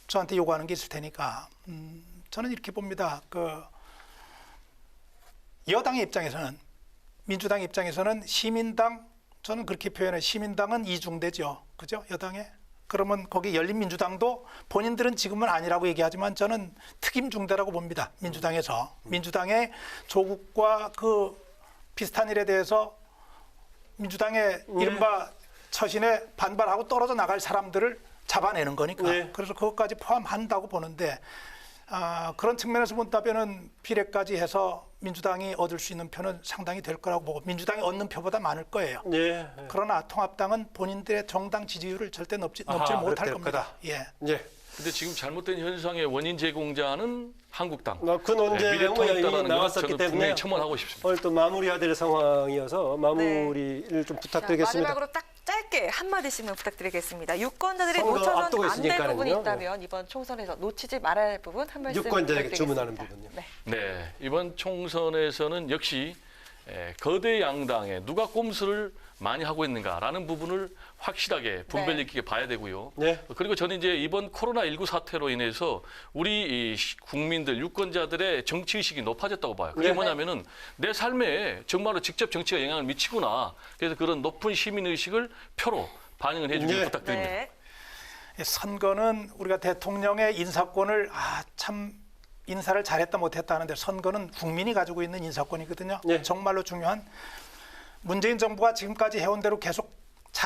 저한테 요구하는 게 있을 테니까 저는 이렇게 봅니다. 여당의 입장에서는 민주당 입장에서는 시민당 저는 그렇게 표현해 시민당은 이중대죠. 그죠? 여당에. 그러면 거기 열린민주당도 본인들은 지금은 아니라고 얘기하지만 저는 특임중대라고 봅니다. 민주당에서. 민주당의 조국과 그 비슷한 일에 대해서 민주당의 이른바 처신에 반발하고 떨어져 나갈 사람들을 잡아내는 거니까. 그래서 그것까지 포함한다고 보는데 그런 측면에서 본다면은 비례까지 해서 민주당이 얻을 수 있는 표는 상당히 될 거라고 보고 민주당이 얻는 표보다 많을 거예요. 그러나 통합당은 본인들의 정당 지지율을 절대 넘지 못할 겁니다. 근데 지금 잘못된 현상의 원인 제공자는 한국당. 그 논제 이미 나왔었기 때문에 첨언하고 싶습니다. 오늘 또 마무리해야 될 상황이어서 마무리를 좀 부탁드리겠습니다. 마지막으로 딱 짧게 한마디씩만 부탁드리겠습니다. 유권자들이 선거 놓쳐선 앞두고 안 될 부분이 있으니까는요. 있다면 이번 총선에서 놓치지 말아야 할 부분 한 말씀 유권자에게 부탁드리겠습니다. 주문하는 부분요. 네, 이번 총선에서는 역시 거대 양당에 누가 꼼수를 많이 하고 있는가라는 부분을 확실하게 분별 있게 봐야 되고요. 그리고 저는 이제 이번 코로나19 사태로 인해서 우리 국민들, 유권자들의 정치의식이 높아졌다고 봐요. 그게 뭐냐면은 내 삶에 정말로 직접 정치가 영향을 미치구나. 그래서 그런 높은 시민의식을 표로 반영을 해주길 부탁드립니다. 선거는 우리가 대통령의 인사권을 참 인사를 잘했다 못했다 하는데 선거는 국민이 가지고 있는 인사권이거든요. 정말로 중요한 문재인 정부가 지금까지 해온 대로 계속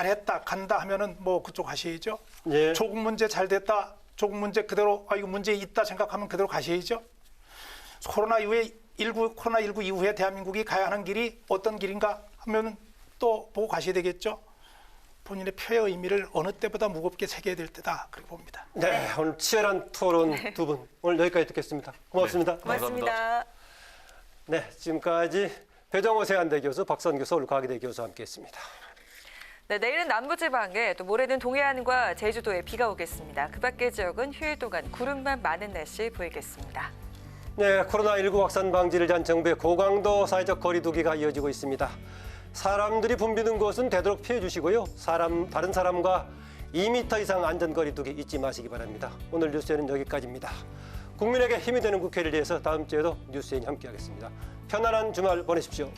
잘했다 간다 하면은 뭐 그쪽 가셔야죠. 예. 조국 문제 잘 됐다. 조국 문제 그대로 이거 문제 있다 생각하면 그대로 가셔야죠. 코로나19 이후에 대한민국이 가야 하는 길이 어떤 길인가 하면 또 보고 가셔야 되겠죠. 본인의 표의 의미를 어느 때보다 무겁게 새겨야 될 때다 그렇게 봅니다. 네, 오늘 치열한 토론 두 분 오늘 여기까지 듣겠습니다. 고맙습니다. 네, 고맙습니다. 네, 지금까지 배정호 세한대 교수, 박선 교수, 서울과학대 교수와 함께했습니다. 네, 내일은 남부지방에 또 모레는 동해안과 제주도에 비가 오겠습니다. 그 밖의 지역은 휴일 동안 구름만 많은 날씨 보이겠습니다. 네, 코로나19 확산 방지를 위한 정부의 고강도 사회적 거리 두기가 이어지고 있습니다. 사람들이 붐비는 곳은 되도록 피해 주시고요. 다른 사람과 2m 이상 안전거리 두기 잊지 마시기 바랍니다. 오늘 뉴스에는 여기까지입니다. 국민에게 힘이 되는 국회를 위해서 다음 주에도 뉴스엔이 함께하겠습니다. 편안한 주말 보내십시오.